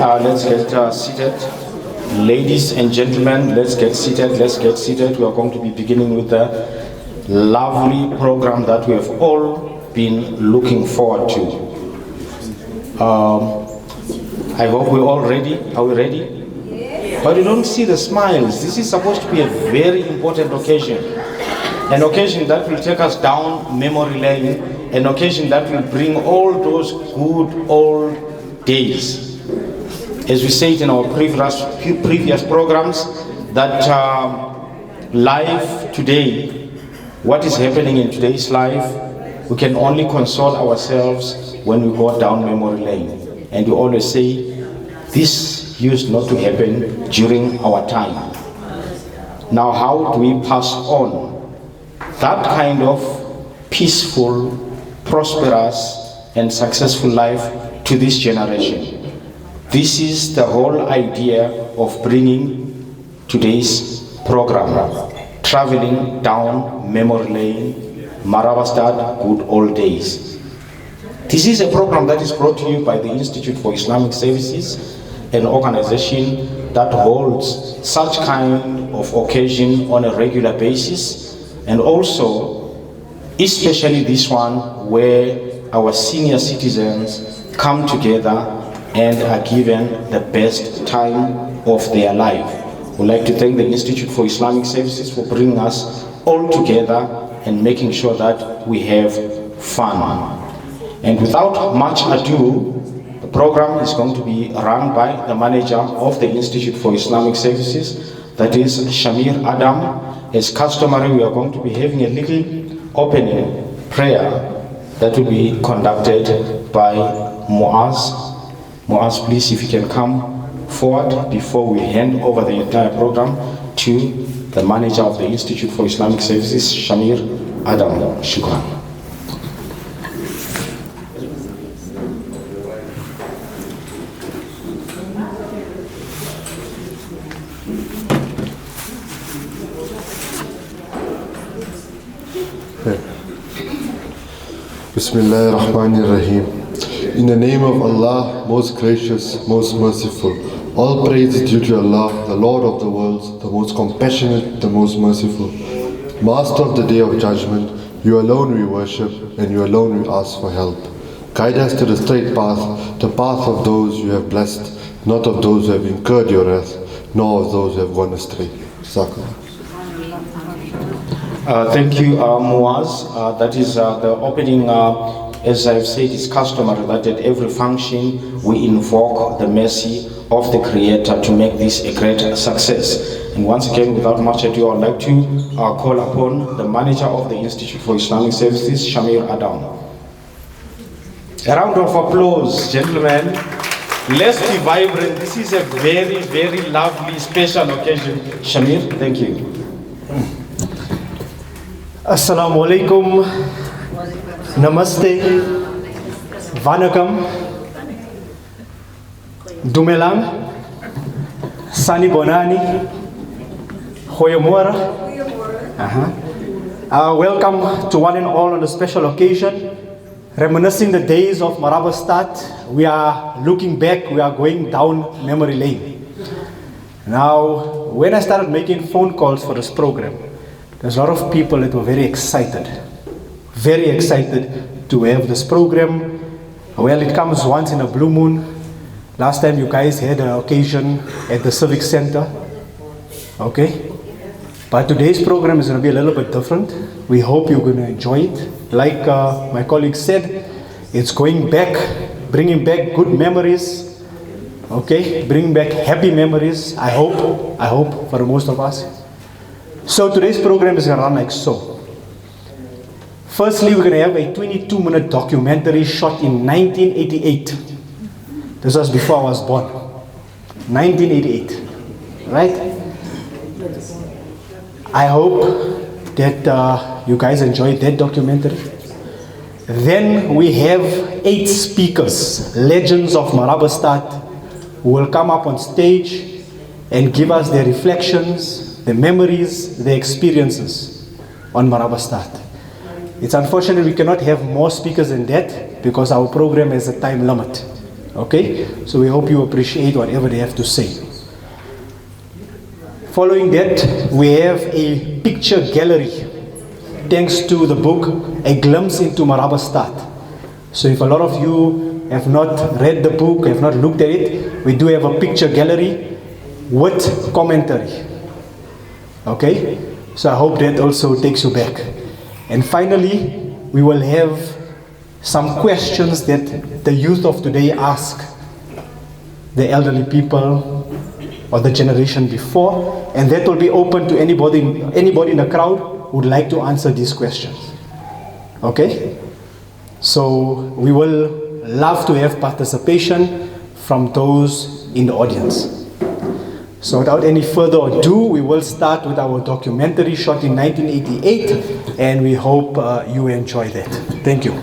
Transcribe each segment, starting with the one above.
Let's get seated. Ladies and gentlemen, let's get seated. We are going to be beginning with the lovely program that we have all been looking forward to. I hope we're all ready. Are we ready? Yeah. But you don't see the smiles. This is supposed to be a very important occasion. An occasion that will take us down memory lane. An occasion that will bring all those good old days. As we said in our previous programs, that life today, what is happening in today's life, we can only console ourselves when we go down memory lane. And we always say, this used not to happen during our time. Now how do we pass on that kind of peaceful, prosperous, and successful life to this generation? This is the whole idea of bringing today's program, traveling down memory lane, Marabastad, good old days. This is a program that is brought to you by the Institute for Islamic Services, an organization that holds such kind of occasion on a regular basis, and also, especially this one, where our senior citizens come together and are given the best time of their life. We'd like to thank the Institute for Islamic Services for bringing us all together and making sure that we have fun. And without much ado, the program is going to be run by the manager of the Institute for Islamic Services, that is Shamir Adam. As customary, we are going to be having a little opening prayer that will be conducted by Muaz. Muaz, please, if you can come forward before we hand over the entire program to the manager of the Institute for Islamic Services, Shamir Adam. Shukran. Bismillahir Rahmanir Rahim. In the name of Allah, most gracious, most merciful. All praise is due to Allah, the Lord of the worlds, the most compassionate, the most merciful. Master of the Day of Judgment, you alone we worship, and you alone we ask for help. Guide us to the straight path, the path of those you have blessed, not of those who have incurred your wrath, nor of those who have gone astray. Thank you, Muaz. That is the opening. As I've said, it's customary that at every function we invoke the mercy of the Creator to make this a great success. And once again, without much ado, I'd like to call upon the manager of the Institute for Islamic Services, Shamir Adam. A round of applause, gentlemen. Let's be vibrant. This is a very, very lovely, special occasion. Shamir, thank you. Assalamu alaikum. Namaste, Vanakam, Dumelang, Sani Bonani, Hoyamora. Welcome to one and all on a special occasion. Reminiscing the days of Marabastad, we are looking back, we are going down memory lane. Now, when I started making phone calls for this program, there's a lot of people that were very excited to have this program. Well, it comes once in a blue moon. Last time you guys had an occasion at the Civic Center. Okay? But today's program is going to be a little bit different. We hope you're going to enjoy it. Like my colleague said, it's going back, bringing back good memories. Okay? Bringing back happy memories. I hope for most of us. So today's program is going to run like so. Firstly, we're going to have a 22-minute documentary shot in 1988. This was before I was born. 1988, right? I hope that you guys enjoyed that documentary. Then we have 8 speakers, legends of Marabastad, who will come up on stage and give us their reflections, their memories, their experiences on Marabastad. It's unfortunate we cannot have more speakers than that because our program has a time limit. Okay, so we hope you appreciate whatever they have to say. Following that, we have a picture gallery, thanks to the book, A Glimpse into Marabastad. So if a lot of you have not read the book, have not looked at it, we do have a picture gallery with commentary. Okay, so I hope that also takes you back. And finally, we will have some questions that the youth of today ask the elderly people or the generation before, and that will be open to anybody in the crowd who would like to answer these questions. Okay? So we will love to have participation from those in the audience. So without any further ado, we will start with our documentary shot in 1988, and we hope you enjoy that. Thank you.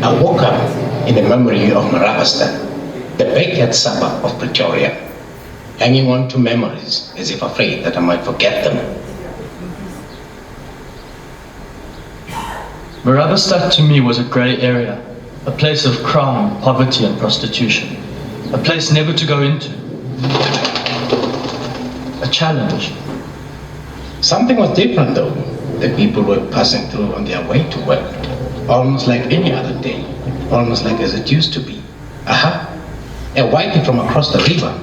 I woke up in the memory of Marabastad, the backyard suburb of Pretoria, hanging on to memories as if afraid that I might forget them. Marabastad to me was a grey area, a place of crime, poverty and prostitution, a place never to go into, a challenge. Something was different though. The people were passing through on their way to work, almost like any other day, almost like as it used to be. A whitey from across the river.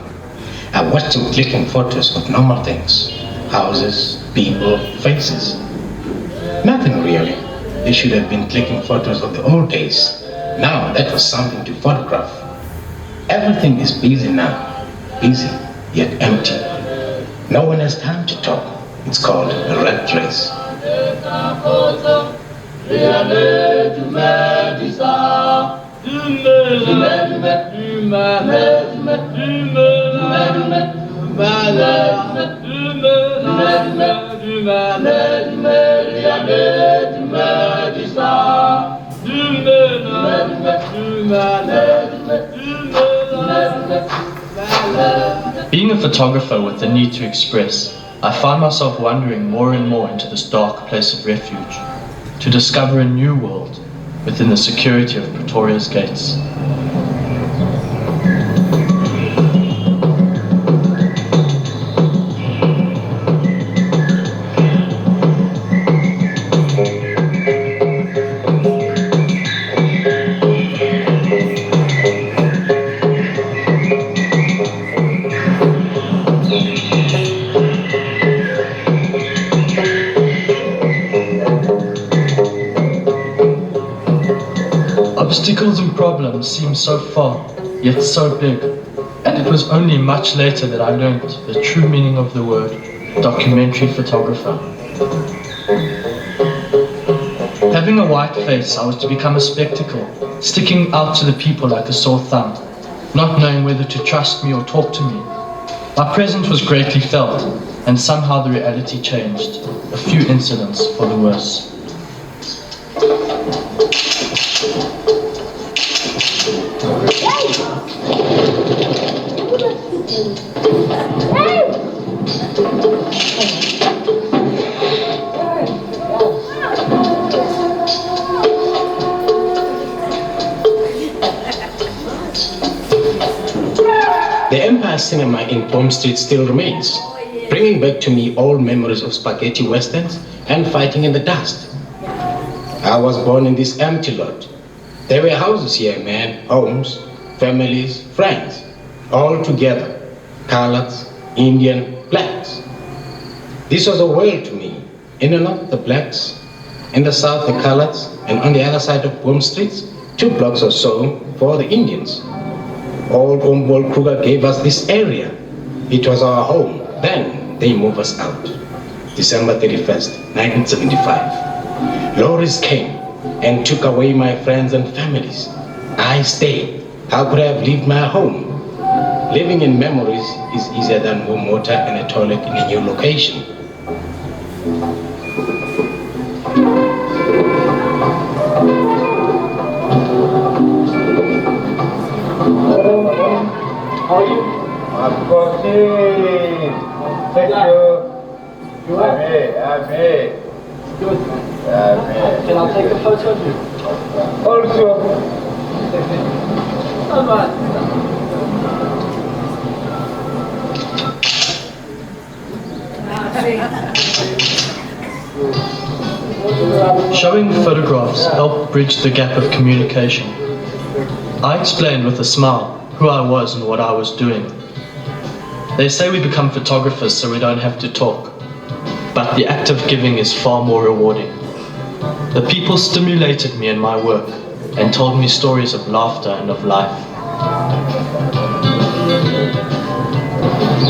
I watched him clicking photos of normal things, houses, people, faces. Nothing really. They should have been clicking photos of the old days. Now that was something to photograph. Everything is busy now, busy yet empty. No one has time to talk. It's called a rat race. Being a photographer with the need to express, I find myself wandering more and more into this dark place of refuge, to discover a new world within the security of Pretoria's gates. Obstacles and problems seem so far, yet so big, and it was only much later that I learned the true meaning of the word documentary photographer. Having a white face, I was to become a spectacle, sticking out to the people like a sore thumb, not knowing whether to trust me or talk to me. My presence was greatly felt, and somehow the reality changed. A few incidents for the worse. The Empire Cinema in Palm Street still remains, bringing back to me old memories of spaghetti westerns and fighting in the dust. I was born in this empty lot. There were houses here, man, homes, families, friends, all together, coloreds, Indian, blacks. This was a world to me. In the north, the blacks, in the south, the coloreds, and on the other side of Palm Street, 2 blocks or so for the Indians. Old Ombol Kruger gave us this area. It was our home. Then they moved us out. December 31st, 1975. Lorries came and took away my friends and families. I stayed. How could I have left my home? Living in memories is easier than warm water and a toilet in a new location. How are you? I'm good. Thank you. You are? I'm here. Good. Can I take a photo of you? Also. Come on. Showing photographs helped bridge the gap of communication. I explained with a smile who I was and what I was doing. They say we become photographers so we don't have to talk, but the act of giving is far more rewarding. The people stimulated me in my work and told me stories of laughter and of life.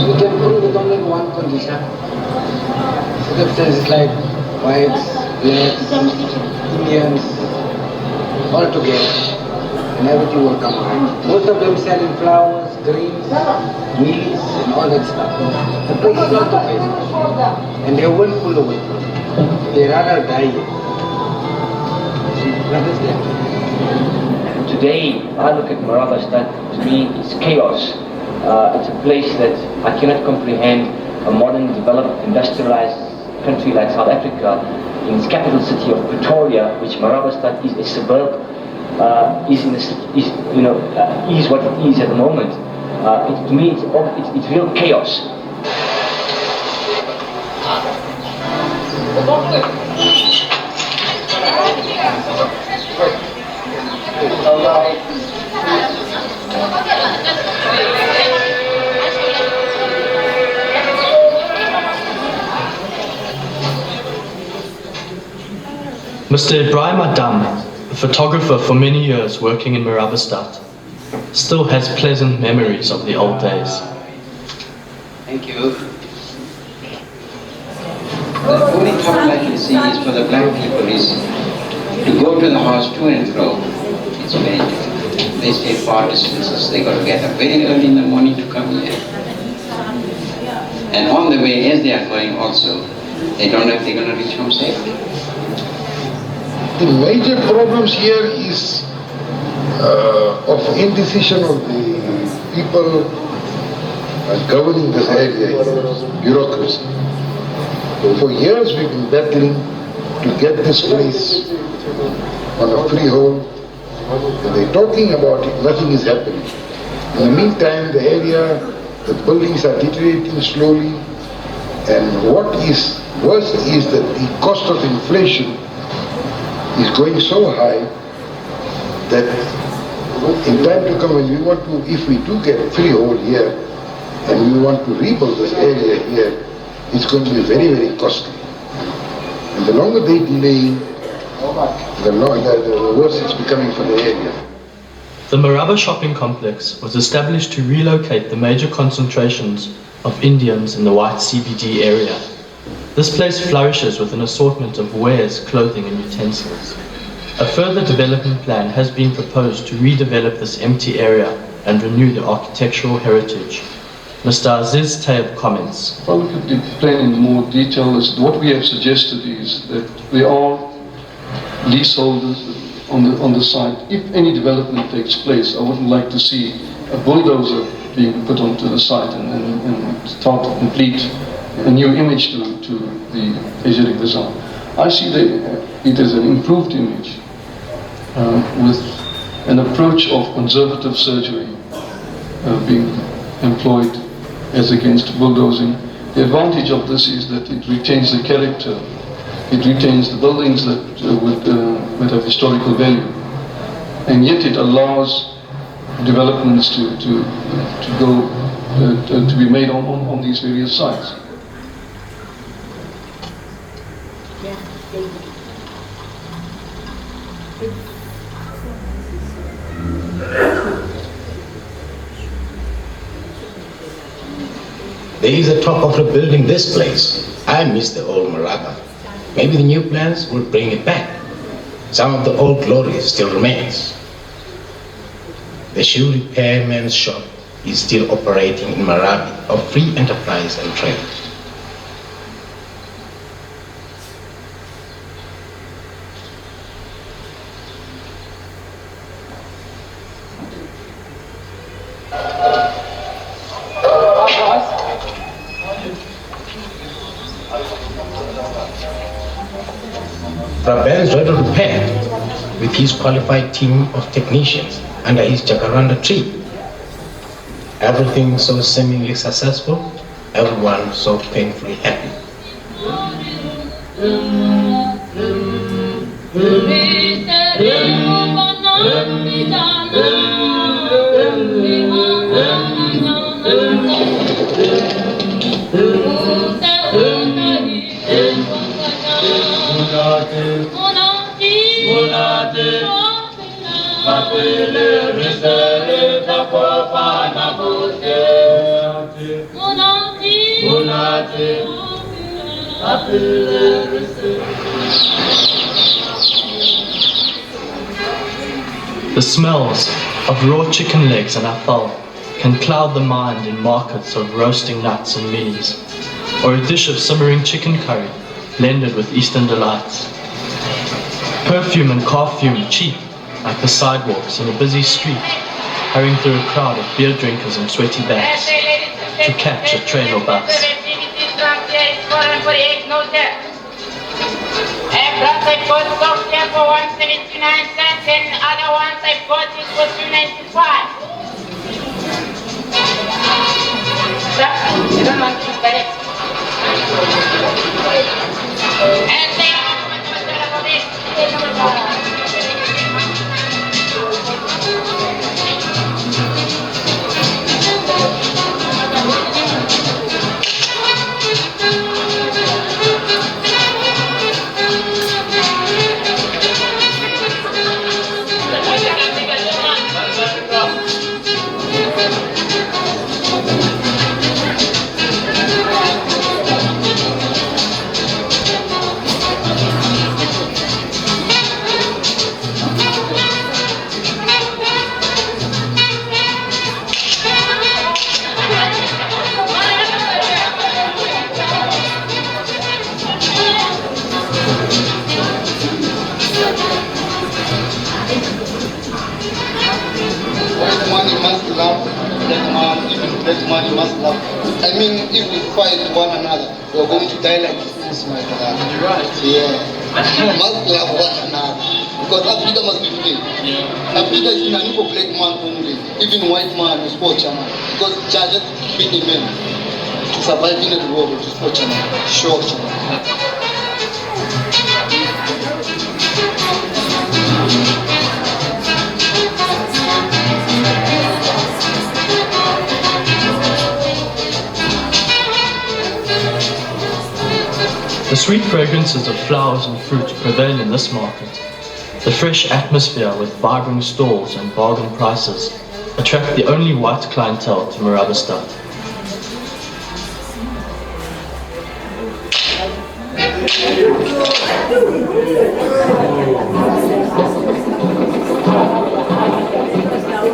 We can prove it only in one condition. Circumstances like whites, blacks, Indians, all together. And everything will come out. Most of them selling flowers, greens, meals, and all that stuff. The place is not too busy. And they won't pull away. They rather die. Today, I look at Marabastad, to me, it's chaos. It's a place that I cannot comprehend. A modern, developed, industrialized country like South Africa, in its capital city of Pretoria, which Marabastad is a suburb, is what it is at the moment. To me, it's real chaos. Mr. Ibrahim Adam, a photographer for many years working in Marabastad, still has pleasant memories of the old days. Thank you. The only trouble I can see is for the black people is to go to the house to and fro. It's very difficult. They stay far distances. They got to get up very early in the morning to come here. And on the way, as they are going also, they don't know if they're going to reach home safely. The major problems here is of indecision of the people, governing this area is bureaucracy. For years we've been battling to get this place on a freehold, and they're talking about it, nothing is happening. In the meantime, the area, the buildings are deteriorating slowly, and what is worse is that the cost of inflation is going so high that in time to come, when we want to, if we do get freehold here, and we want to rebuild this area here, it's going to be very, very costly. And the longer they delay, the worse it's becoming for the area. The Marabastad shopping complex was established to relocate the major concentrations of Indians in the white CBD area. This place flourishes with an assortment of wares, clothing and utensils. A further development plan has been proposed to redevelop this empty area and renew the architectural heritage. Mr. Aziz Tayyab comments. If I look at the plan in more detail, what we have suggested is that there are leaseholders on the site. If any development takes place, I wouldn't like to see a bulldozer being put onto the site and start to complete a new image to the Asiatic Bazaar. I see it as an improved image with an approach of conservative surgery being employed as against bulldozing. The advantage of this is that it retains the character, it retains the buildings that would have historical value, and yet it allows developments to be made on these various sites. There is a talk of rebuilding this place. I miss the old Marabastad. Maybe the new plans will bring it back. Some of the old glory still remains. The shoe repairman's shop is still operating in Marabastad of free enterprise and trade. Raben's ready to repair with his qualified team of technicians under his jacaranda tree. Everything so seemingly successful, everyone so painfully happy. The smells of raw chicken legs and afal can cloud the mind in markets of roasting nuts and mealies, or a dish of simmering chicken curry blended with Eastern delights. Perfume and car fume cheap like the sidewalks in a busy street, hurrying through a crowd of beer drinkers and sweaty backs to catch a train or bus. I bought soft here for 179 cents and other ones I bought it for 295. You don't want to get it. And they are Why the money must belong to the mom even that man, you must love. I mean, if we fight one another, we're going to die like this, my brother. You're right. Yeah. You must love one another. Because Africa must be free. Africa is not for black man only. Even white man is for China. Because China just beat the men to survive in the world is for China. Sure, China. The sweet fragrances of flowers and fruit prevail in this market. The fresh atmosphere with vibrant stalls and bargain prices attract the only white clientele to Marabastad.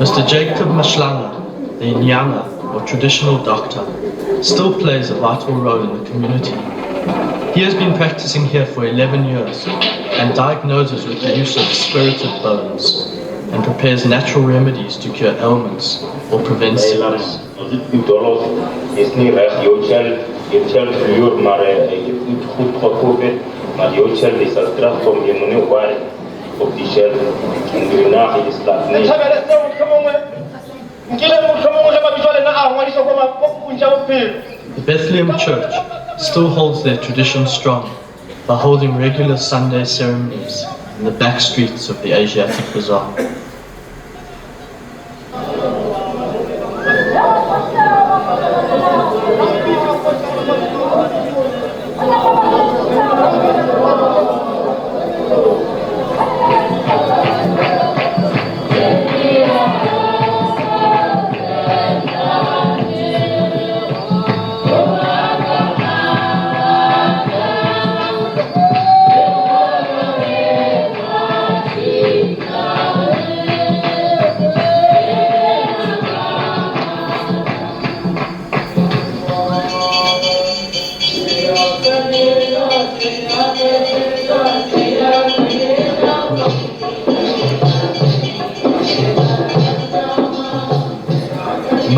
Mr. Jacob Mashlanga, the Nyanga or traditional doctor, still plays a vital role in the community. He has been practicing here for 11 years and diagnoses with the use of spirited bones and prepares natural remedies to cure ailments or prevent sickness. The Bethlehem Church still holds their tradition strong by holding regular Sunday ceremonies in the back streets of the Asiatic Bazaar.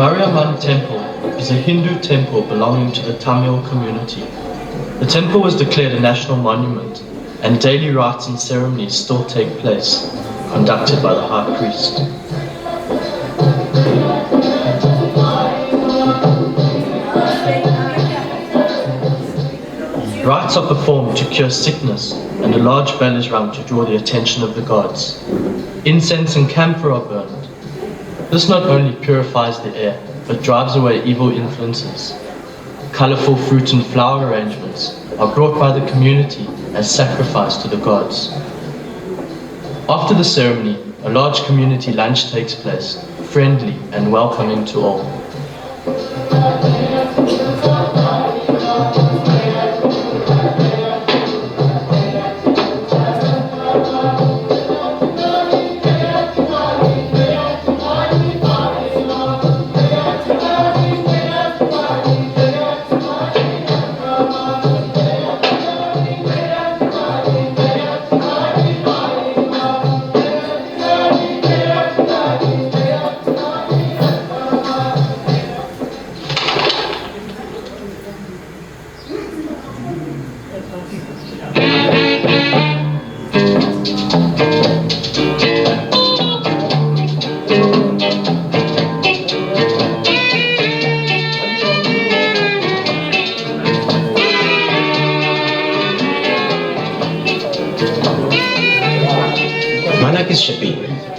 Mariamman Temple is a Hindu temple belonging to the Tamil community. The temple was declared a national monument and daily rites and ceremonies still take place, conducted by the high priest. Rites are performed to cure sickness and a large bell is rung to draw the attention of the gods. Incense and camphor are burned. This not only purifies the air, but drives away evil influences. Colorful fruit and flower arrangements are brought by the community as sacrifice to the gods. After the ceremony, a large community lunch takes place, friendly and welcoming to all.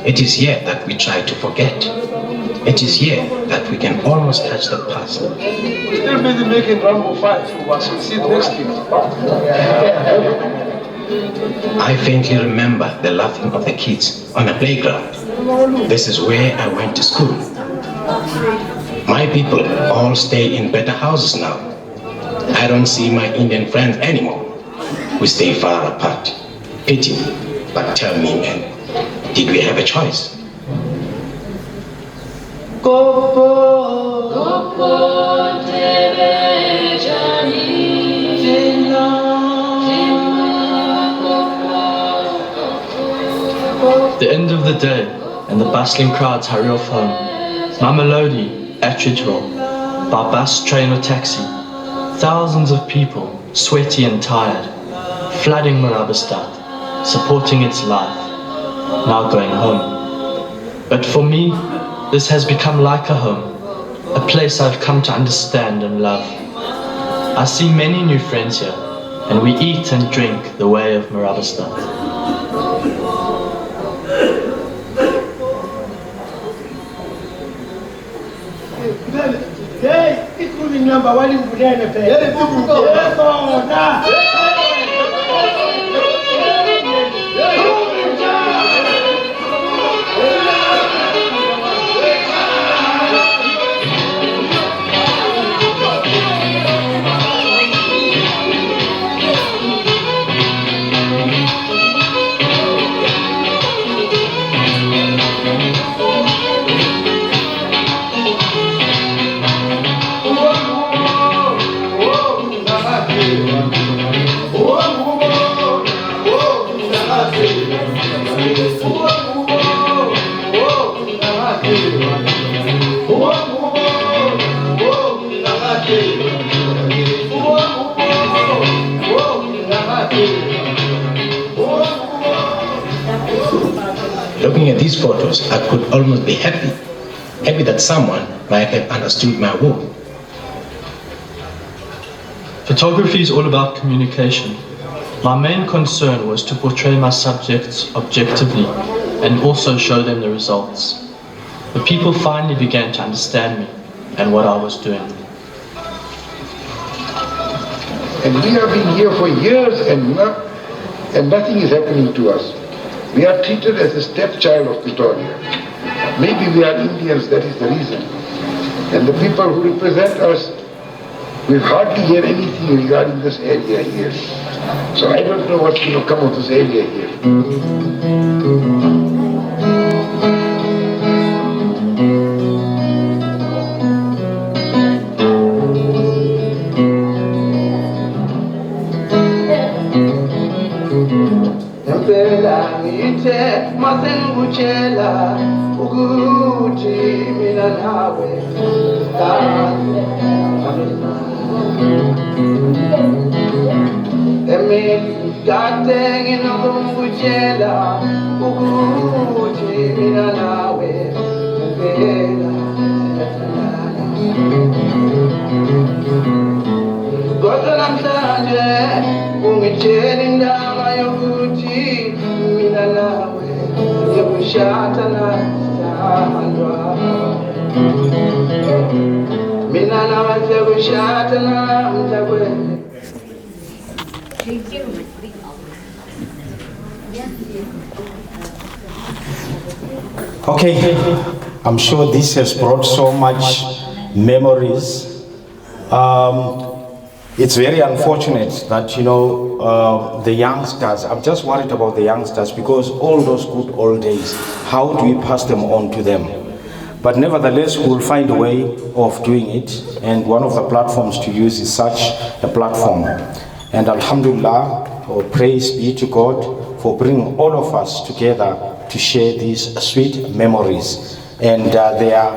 It is here that we try to forget. It is here that we can almost touch the past. Still busy making Rambo 5 who was succeed next year. I faintly remember the laughing of the kids on the playground. This is where I went to school. My people all stay in better houses now. I don't see my Indian friends anymore. We stay far apart. Pity, but tell me, man, did we have a choice? The end of the day, and the bustling crowds hurry off home. Mamelodi, Atridgeville, by bus, train or taxi, thousands of people, sweaty and tired, flooding Marabastad, supporting its life, now going home. But for me, this has become like a home, a place I've come to understand and love. I see many new friends here, and we eat and drink the way of Marabastad. Hey, it's moving number one in Budana. Looking at these photos, I could almost be happy that someone might have understood my work. Photography is all about communication. My main concern was to portray my subjects objectively and also show them the results. The people finally began to understand me and what I was doing. And we have been here for years and nothing is happening to us. We are treated as a stepchild of Pretoria. Maybe we are Indians, that is the reason. And the people who represent us, we hardly hear anything regarding this area here. So I don't know what's going to come of this area here. Masengutshela ukuthi mina nawe kade nginokukutshela ukuthi mina nawe kuphela kodwa namhlanje ungitshela indaba yokuthi mina nawe yekushata sandwa mina nawe sekushata namhlanje. Okay, I'm sure this has brought so much memories. It's very unfortunate that, the youngsters, I'm just worried about the youngsters because all those good old days, how do we pass them on to them? But nevertheless, we'll find a way of doing it, and one of the platforms to use is such a platform. And Alhamdulillah, praise be to God for bringing all of us together to share these sweet memories. And they are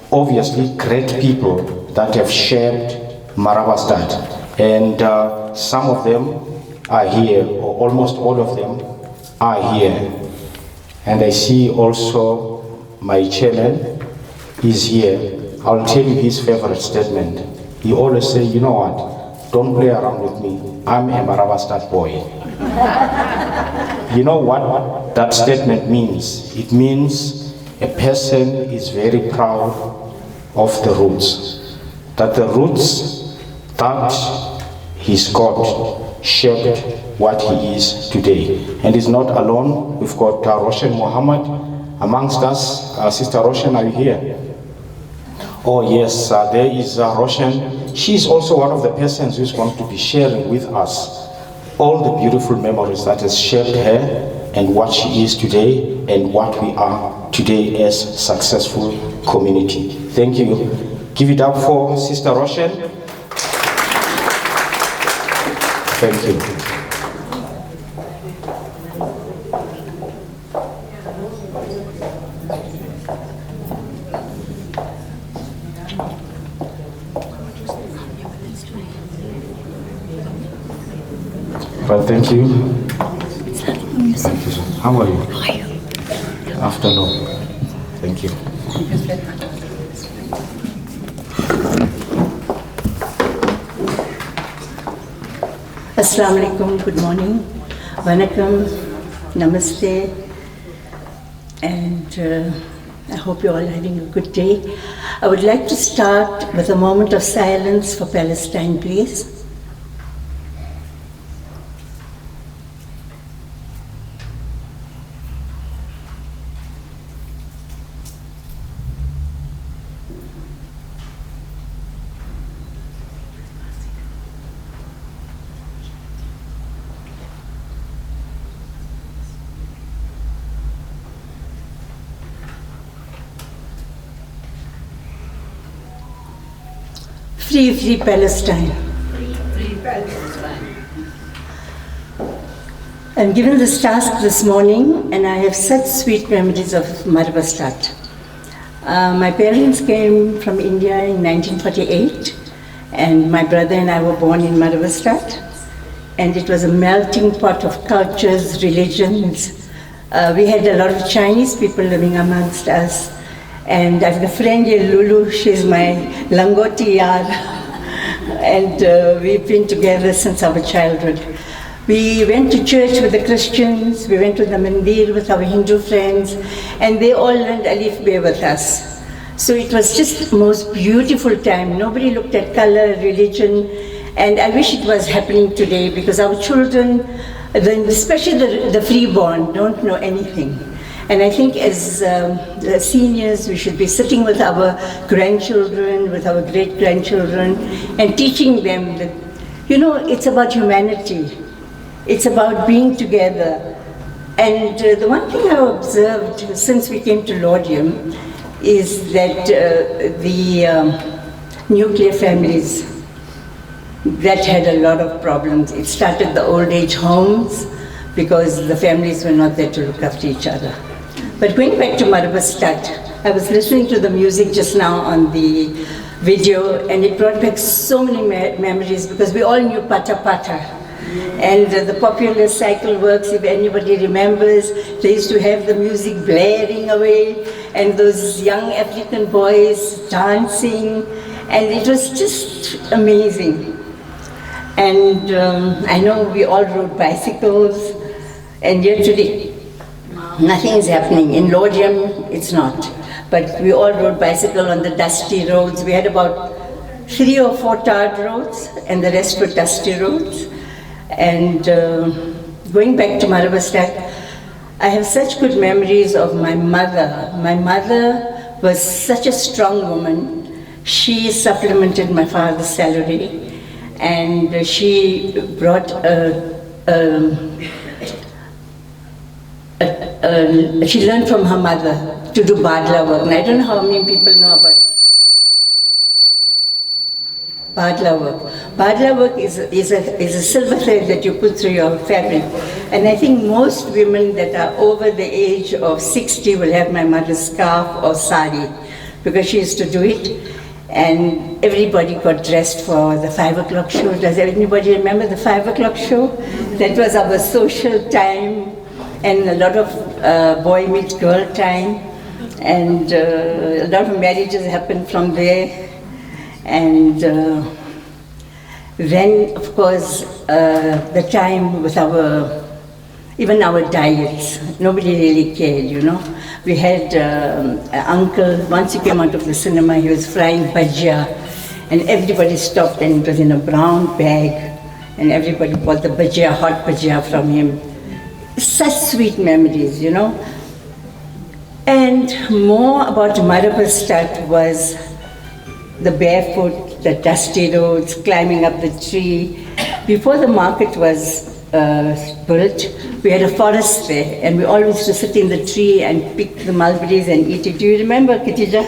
obviously great people that have shaped Marabastad. And some of them are here, or almost all of them are here. And I see also my chairman is here. I'll tell you his favorite statement. He always say, you know what, don't play around with me. I'm a Marabastad boy. You know what that statement means? It means a person is very proud of the roots. That the roots that he's got shaped what he is today. And he's not alone. We've got Roshan Muhammad amongst us. Sister Roshan, are you here? Oh yes, there is Roshan. She's also one of the persons who's going to be sharing with us all the beautiful memories that has shaped her and what she is today and what we are today as a successful community. Thank you. Give it up for Sister Roshan. Thank you. But thank you. Thank you, sir. How are you? Afternoon. Thank you. Assalamu alaikum, good morning, Vanakkam, Namaste, and I hope you're all having a good day. I would like to start with a moment of silence for Palestine, please. Free, free Palestine. Free Palestine. I'm given this task this morning, and I have such sweet memories of Marabastad. My parents came from India in 1948, and my brother and I were born in Marabastad, and it was a melting pot of cultures, religions. We had a lot of Chinese people living amongst us. And I have a friend here, Lulu, she's my Langoti yar, and we've been together since our childhood. We went to church with the Christians, we went to the mandir with our Hindu friends, and they all learned Alif Be with us. So it was just the most beautiful time. Nobody looked at color, religion, and I wish it was happening today because our children, especially the freeborn, don't know anything. And I think as seniors, we should be sitting with our grandchildren, with our great-grandchildren, and teaching them that, you know, it's about humanity. It's about being together. And the one thing I observed since we came to Laudium is that the nuclear families, that had a lot of problems. It started the old age homes because the families were not there to look after each other. But going back to Marabastad, I was listening to the music just now on the video, and it brought back so many memories because we all knew Pata Pata. And the popular cycle works, if anybody remembers, they used to have the music blaring away, and those young African boys dancing, and it was just amazing. And I know we all rode bicycles, and yet today, nothing is happening. In Laudium, it's not. But we all rode bicycle on the dusty roads. We had about 3 or 4 tarred roads, and the rest were dusty roads. And going back to Marabastad, I have such good memories of my mother. My mother was such a strong woman. She supplemented my father's salary, and she brought she learned from her mother to do badla work. And I don't know how many people know about badla work. Badla work is a silver thread that you put through your fabric. And I think most women that are over the age of 60 will have my mother's scarf or sari, because she used to do it. And everybody got dressed for the 5 o'clock show. Does anybody remember the 5 o'clock show? That was our social time. And a lot of boy meets girl time, and a lot of marriages happened from there. And then, of course, the time with even our diets, nobody really cared, you know. We had an uncle, once he came out of the cinema, he was frying bhajia, and everybody stopped, and it was in a brown bag, and everybody bought the bhajia, hot bhajia from him. Such sweet memories, you know. And more about Marabastad was the barefoot, the dusty roads, climbing up the tree. Before the market was built, we had a forest there, and we always used to sit in the tree and pick the mulberries and eat it. Do you remember, Khadija?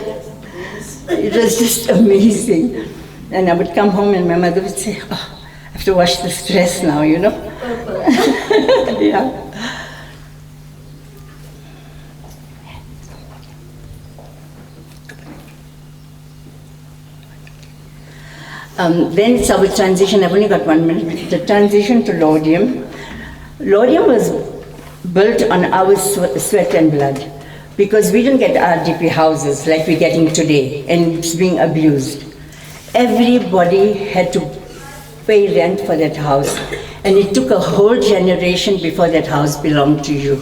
It was just amazing. And I would come home and my mother would say, oh, I have to wash this dress now, you know. Yeah. Then it's our transition. I've only got 1 minute. The transition to Laudium. Laudium was built on our sweat and blood because we didn't get RDP houses like we're getting today and it's being abused. Everybody had to pay rent for that house and it took a whole generation before that house belonged to you.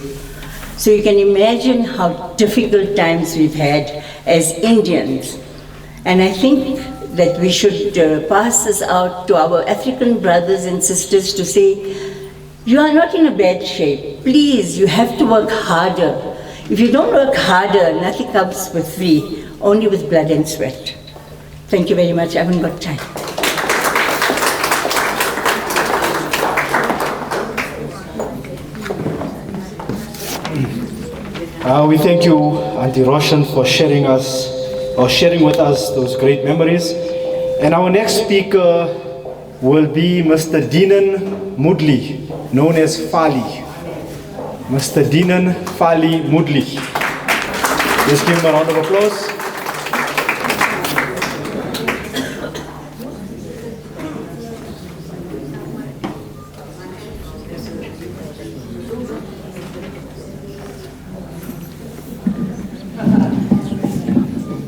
So you can imagine how difficult times we've had as Indians. And I think that we should pass this out to our African brothers and sisters to say, you are not in a bad shape. Please, you have to work harder. If you don't work harder, nothing comes with free, only with blood and sweat. Thank you very much. I haven't got time. We thank you, Auntie Roshan, for sharing with us those great memories. And our next speaker will be Mr. Dinan Mudli, known as Fali. Mr. Dinan Fali Mudli. Let's give him a round of applause.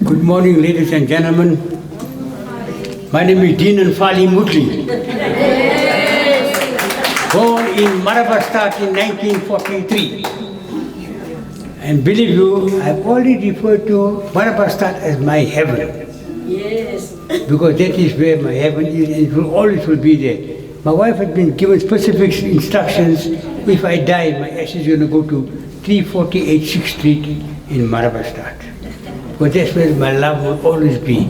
Good morning, ladies and gentlemen. My name is Dinan Fali Mudli. Born in Marabastad in 1943. And believe you, I've already referred to Marabastad as my heaven. Yes. Because that is where my heaven is and it will always be there. My wife had been given specific instructions. If I die, my ashes are going to go to 348 6th Street in Marabastad. But that's where my love will always be.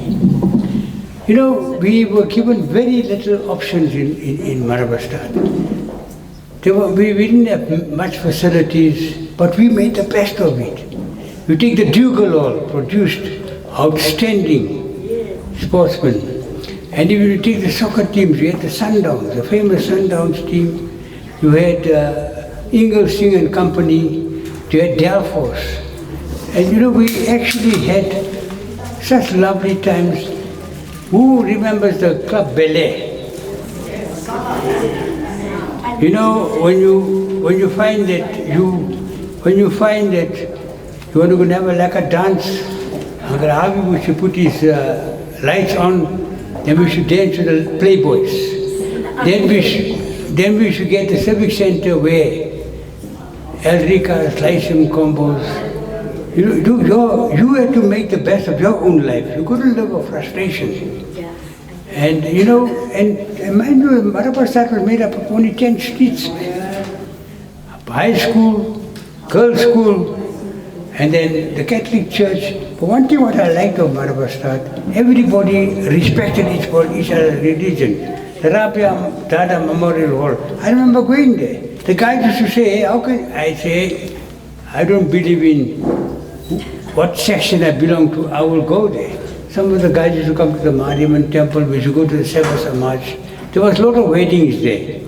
You know, we were given very little options in Marabastad. We didn't have much facilities, but we made the best of it. You take the Dougal Hall, produced outstanding sportsmen. And if you take the soccer teams, you had the Sundowns, the famous Sundowns team. You had Inglesing and Company, you had Delphos. And you know, we actually had such lovely times. Who remembers the Club Bel Air? You know, when you find that you want to go and have like a dance, Uncle Harvey, we should put his lights on, then we should dance with the Playboys. Then we should get the Civic Center where Elrica's, Lyceum combos. You had to make the best of your own life. You couldn't live with frustration. And you know, and mind you, Marabastad was made up of only 10 streets. High school, girls' school, and then the Catholic Church. But one thing what I liked of Marabastad, everybody respected each other's religion. The Rabia Dada Memorial Hall, I remember going there. The guys used to say, hey, how can I say, I don't believe in what section I belong to, I will go there. Some of the guys used to come to the Mariamman temple, we used to go to the Seva Samaj. There was a lot of weddings there.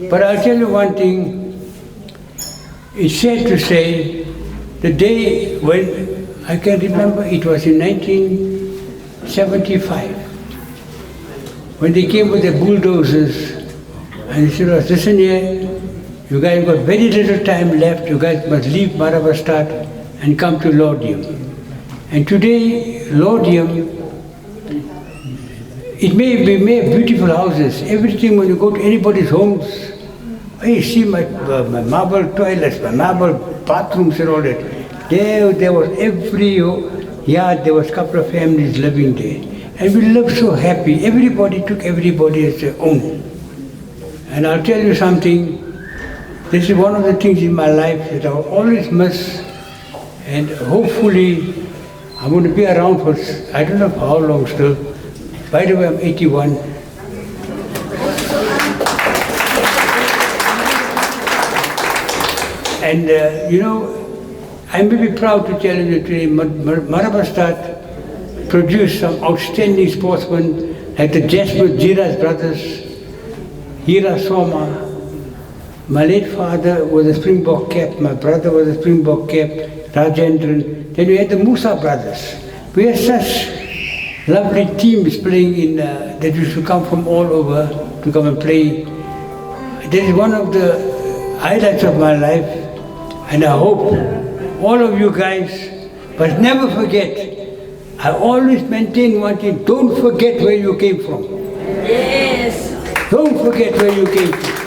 But I'll tell you one thing, it's sad to say, the day when, I can remember it was in 1975, when they came with the bulldozers, and they said, listen here, you guys got very little time left, you guys must leave Marabastad and come to Laudium. And today, Laudium, it may have beautiful houses. Everything, when you go to anybody's homes, you see my marble toilets, my marble bathrooms and all that. There was every yard, there was a couple of families living there. And we lived so happy. Everybody took everybody as their own. And I'll tell you something, this is one of the things in my life that I will always miss. And hopefully, I'm going to be around for, I don't know for how long still. By the way, I'm 81. And you know, I'm very proud to tell you that today Marabastad produced some outstanding sportsmen like the Jasmine Jiras brothers, Hira Soma. My late father was a Springbok cap, my brother was a Springbok cap, Rajendran. Then we had the Musa brothers. We had such lovely teams playing in, that used to come from all over to come and play. That is one of the highlights of my life, and I hope all of you guys, but never forget, I always maintain one thing, don't forget where you came from. Yes. Don't forget where you came from.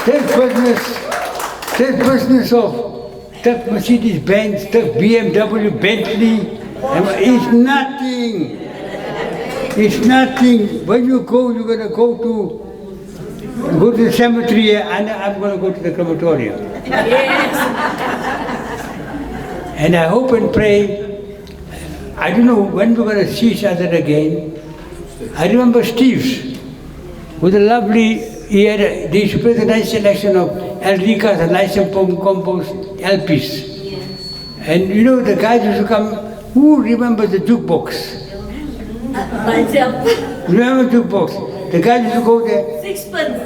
This business of stuff Mercedes-Benz, stuff BMW, Bentley, it's nothing. It's nothing. When you go, you're going to go to the cemetery, and I'm going to go to the crematorium. Yes. And I hope and pray, I don't know when we're going to see each other again. I remember Steve's, with a lovely, they used to play the nice selection of Elrica's and Lysom Compost LPs. And you know, the guys used to come, who remembers the jukebox? Myself. Remember the jukebox? The guys used to go there. Sixpence.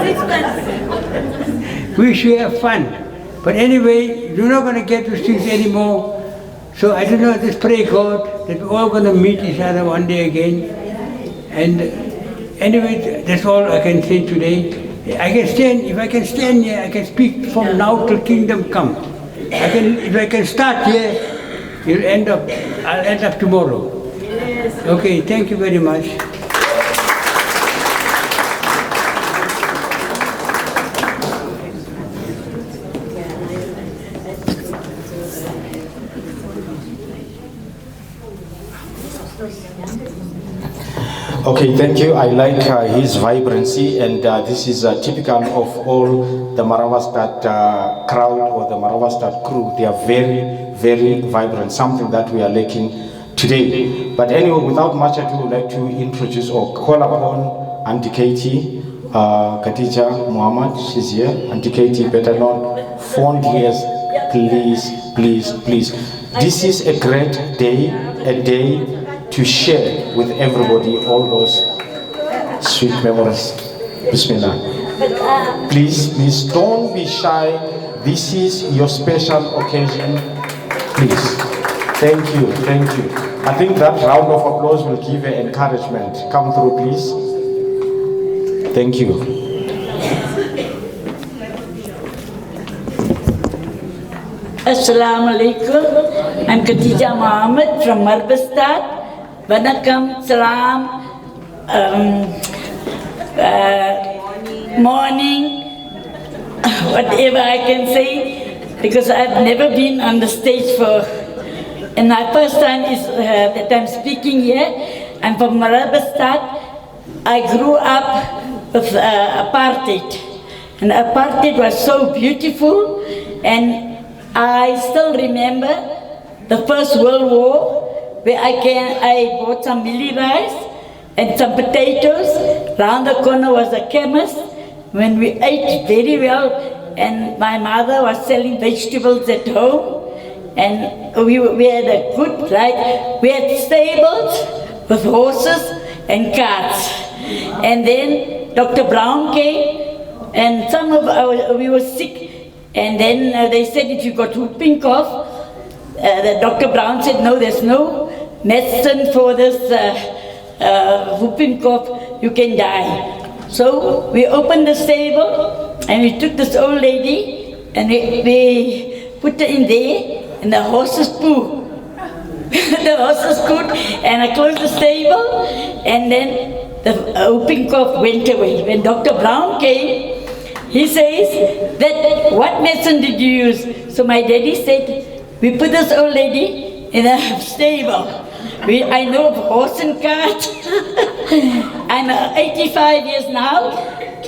Sixpence. We should have fun. But anyway, you're not going to get those things anymore. So I don't know, just pray God that we're all going to meet each other one day again. And anyway, that's all I can say today. I can stand, if I can stand here, I can speak from now till kingdom come. If I can start here, I'll end up tomorrow. Okay, thank you very much. Okay, thank you. I like his vibrancy, and this is typical of all the Marabastad crowd or the Marabastad crew. They are very, very vibrant, something that we are lacking today. But anyway, without much ado, I would like to introduce or call upon Auntie Katie, Khadija Muhammad. She's here. Auntie Katie, better known, fondly as please, please, please. This is a great day, a day to share with everybody all those sweet memories. Bismillah. Please, please don't be shy. This is your special occasion. Please. Thank you, thank you. I think that round of applause will give you encouragement. Come through, please. Thank you. Assalamu alaikum. I'm Khadija Muhammad from Marabastad. Vanakkam, salam, morning, whatever I can say, because I've never been on the stage for, and my first time is that I'm speaking here. I'm from Marabastad. I grew up with apartheid, and apartheid was so beautiful, and I still remember the First World War, where I bought some milli rice and some potatoes. Round the corner was a chemist, when we ate very well, and my mother was selling vegetables at home, and we had a good life. We had stables with horses and carts, and then Dr. Brown came, and we were sick, and then they said, if you got whooping cough, Dr. Brown said, no, there's no medicine for this whooping cough, you can die. So we opened the stable, and we took this old lady, and we put her in there, and the horses poo. The horses pooed, and I closed the stable, and then the whooping cough went away. When Dr. Brown came, he says, that what medicine did you use? So my daddy said, we put this old lady in a stable. I know of horse and cart. I'm 85 years now,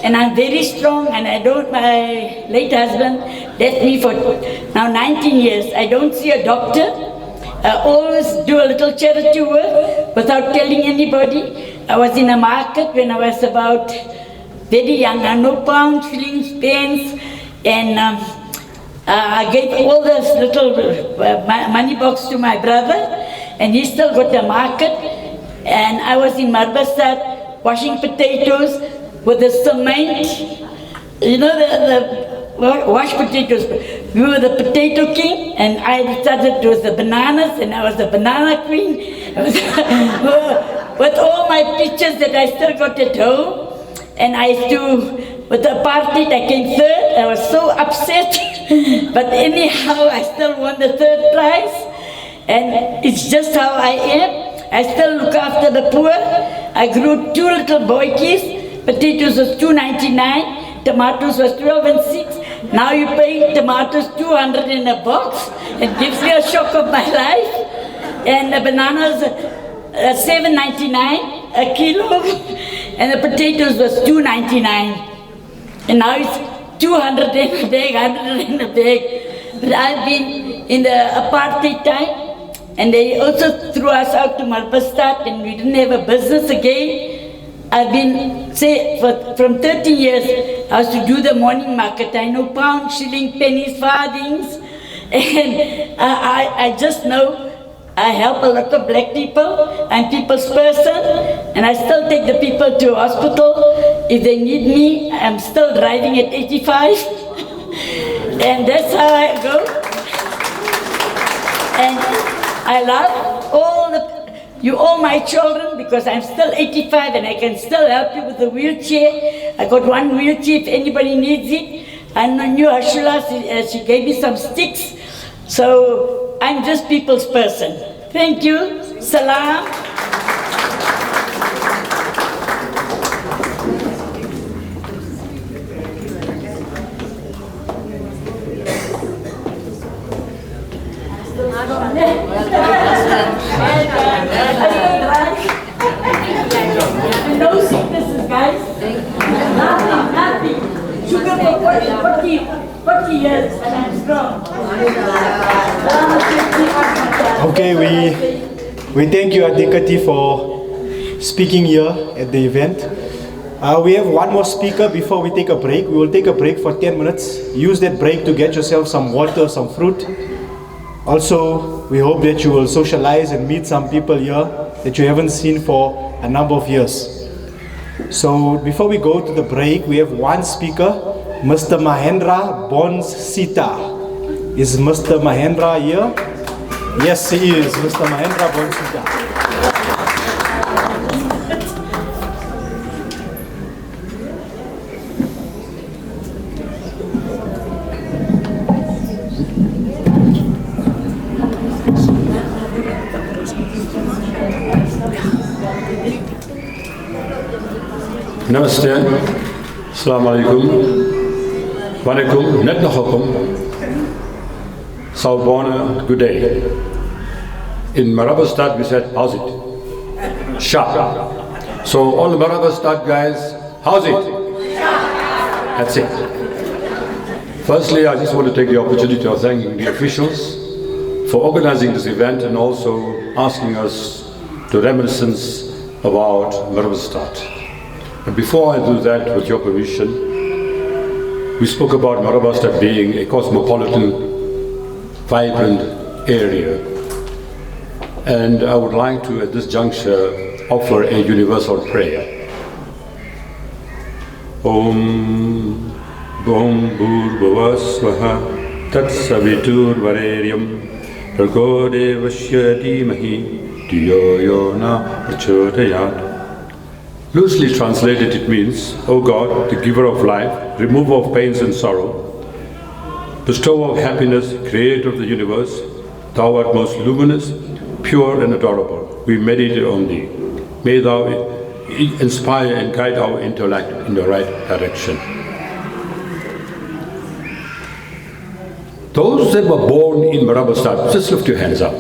and I'm very strong, and my late husband left me for now 19 years. I don't see a doctor. I always do a little charity work without telling anybody. I was in a market when I was about very young, no pounds, shillings, pence, and I gave all this little money box to my brother, and he still got the market. And I was in Marabastad washing potatoes with the cement, you know, the washed potatoes. We were the potato king, and I started with the bananas, and I was the banana queen. With all my pictures that I still got at home. And I used to with the apartheid, I came third. I was so upset. But anyhow, I still won the third prize. And it's just how I am. I still look after the poor. I grew 2 little boykies. Potatoes was $2.99. Tomatoes was 12 and 6. Now you pay tomatoes 200 in a box. It gives me a shock of my life. And the bananas, $7.99 a kilo. And the potatoes was $2.99. And now it's 200 in a bag, 100 in a bag. But I've been in the apartheid time. And they also threw us out to Marabastad, and we didn't have a business again. I've been, say, from 30 years, I used to do the morning market. I know pound, shilling, pennies, farthings. And I just know I help a lot of black people. I'm people's person. And I still take the people to hospital. If they need me, I'm still driving at 85. And that's how I go. And I love all my children, because I'm still 85 and I can still help you with the wheelchair. I got one wheelchair if anybody needs it. I knew Ashula, she gave me some sticks. So I'm just people's person. Thank you. Salam. No sicknesses, guys. Nothing. Sugar for 40 years, and I'm strong. Okay, we thank you, Adikati, for speaking here at the event. We have one more speaker before we take a break. We will take a break for 10 minutes. Use that break to get yourself some water, some fruit. Also, we hope that you will socialize and meet some people here that you haven't seen for a number of years. So before we go to the break, we have one speaker, Mr. Mahendra Bonsita. Is Mr. Mahendra here? Yes, he is, Mr. Mahendra Bonsita. Namaste, Assalamu alaikum, walaikum, net nochakum, Salbona, good day. In Marabastad we said, how's it? Sha. So all the Marabastad guys, how's it? That's it. Firstly, I just want to take the opportunity of thanking the officials for organizing this event and also asking us to reminiscence about Marabastad. But before I do that, with your permission, we spoke about Marabastad being a cosmopolitan, vibrant area. And I would like to, at this juncture, offer a universal prayer. Om Bom Bhurbhuva Swaha Tat Savitur Vareryam Bhargo Devasya Dhimahi Dhiyo Yo Na Prachodayat. Loosely translated, it means, O God, the giver of life, remover of pains and sorrow, bestower of happiness, creator of the universe, thou art most luminous, pure and adorable. We meditate on thee. May thou inspire and guide our intellect in the right direction. Those that were born in Marabastad, just lift your hands up.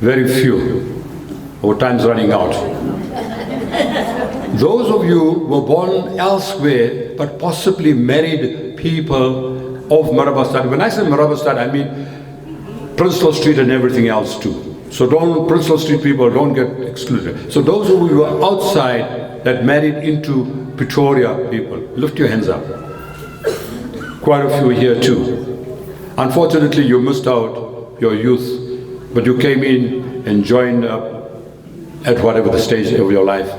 Very few. Our time's running out. Those of you who were born elsewhere, but possibly married people of Marabastad. When I say Marabastad, I mean Prince Street and everything else too. So Prince Street people don't get excluded. So those of you who are outside that married into Pretoria people, lift your hands up. Quite a few here too. Unfortunately, you missed out your youth, but you came in and joined up at whatever the stage of your life,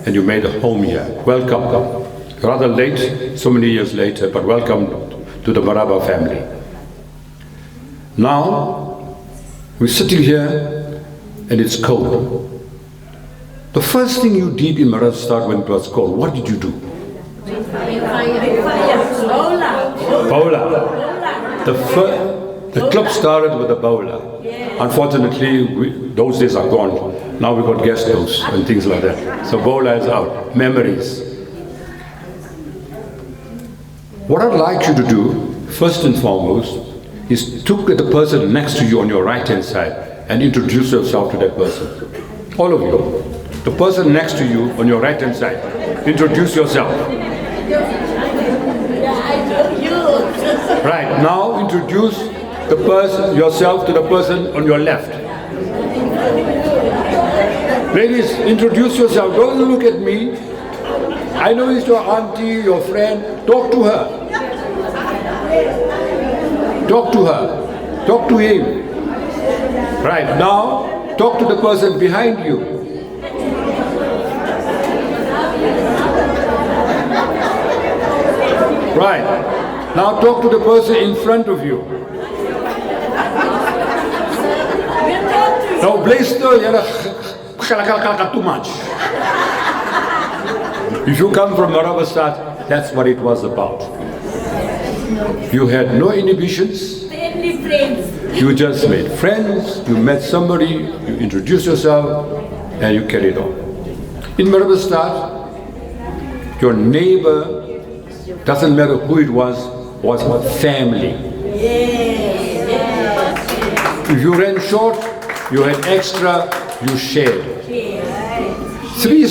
and you made a home here. Welcome. Rather late, so many years later, but welcome to the Maraba family. Now, we're sitting here and it's cold. The first thing you did in Marabastad when it was cold, what did you do? Bowler. The club started with a bowler. Unfortunately, those days are gone. Now we got gas stoves and things like that. So bowler is out. Memories. What I'd like you to do, first and foremost, is to look at the person next to you on your right-hand side and introduce yourself to that person. All of you. The person next to you on your right-hand side, introduce yourself. Right, now introduce yourself to the person on your left. Ladies, introduce yourself. Don't look at me. I know it's your auntie, your friend. Talk to her. Talk to her. Talk to him. Right, now talk to the person behind you. Right. Now talk to the person in front of you. No, please too much. If you come from Marabastad, that's what it was about. You had no inhibitions. You just made friends, you met somebody, you introduced yourself, and you carried on. In Marabastad, your neighbor, doesn't matter who it was family. If you ran short, you had extra, you shared. 3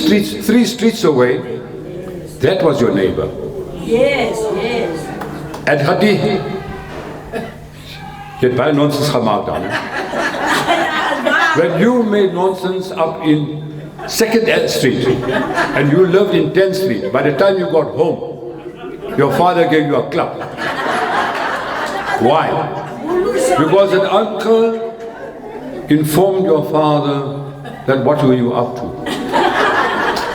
streets away, that was your neighbor. Yes. At Hadi, you had baie nonsense gemaakt dan. When you made nonsense up in 2nd Street and you lived in 10th Street, by the time you got home, your father gave you a clap. Why? Because an uncle informed your father that what were you up to.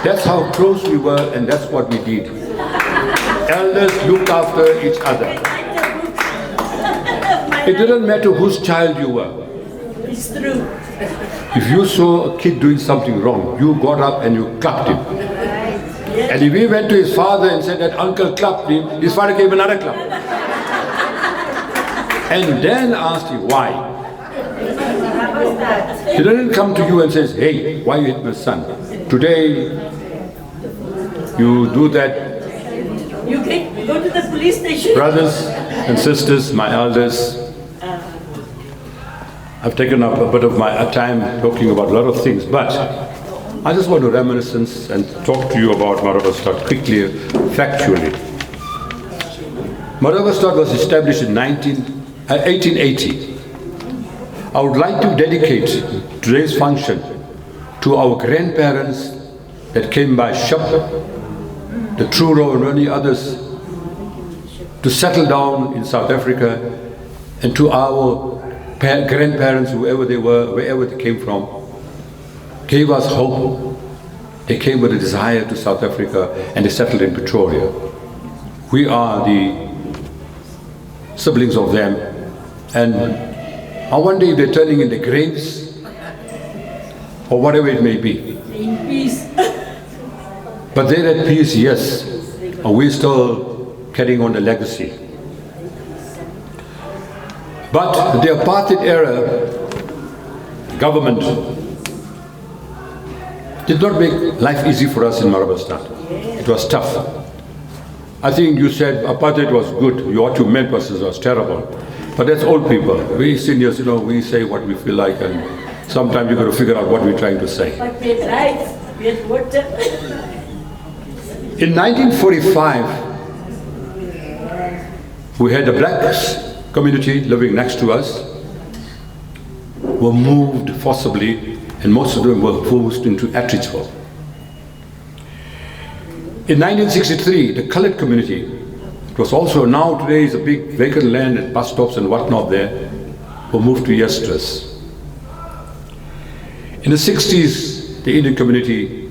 That's how close we were, and that's what we did. Elders looked after each other. It didn't matter whose child you were. It's true. If you saw a kid doing something wrong, you got up and you clapped him. And if he went to his father and said that uncle clapped him, his father gave another clap. And then asked him why. He didn't come to you and says, hey, why you hit my son? Today, you do that. You can go to the police station. Brothers and sisters, my elders, I've taken up a bit of my time talking about a lot of things, but I just want to reminiscence and talk to you about Marabastad quickly, factually. Marabastad was established in 1880. I would like to dedicate today's function to our grandparents that came by ship, the Truro and many others, to settle down in South Africa, and to our grandparents, whoever they were, wherever they came from, gave us hope. They came with a desire to South Africa and they settled in Pretoria. We are the siblings of them, and one day they're turning in the graves or whatever it may be. In peace. But they're at peace, yes, and we're still carrying on the legacy. But the apartheid era government did not make life easy for us in Marabastad. It was tough. I think you said apartheid was good. What you meant was it was terrible. But that's old people. We seniors, we say what we feel like, and sometimes you've got to figure out what we're trying to say. But we had rights, we had water. In 1945, we had the black community living next to us, were moved forcibly, and most of them were forced into Atteridgeville. In 1963, the colored community, it was also now today is a big vacant land and bus stops and whatnot there, were moved to Yestras. In the 60s, the Indian community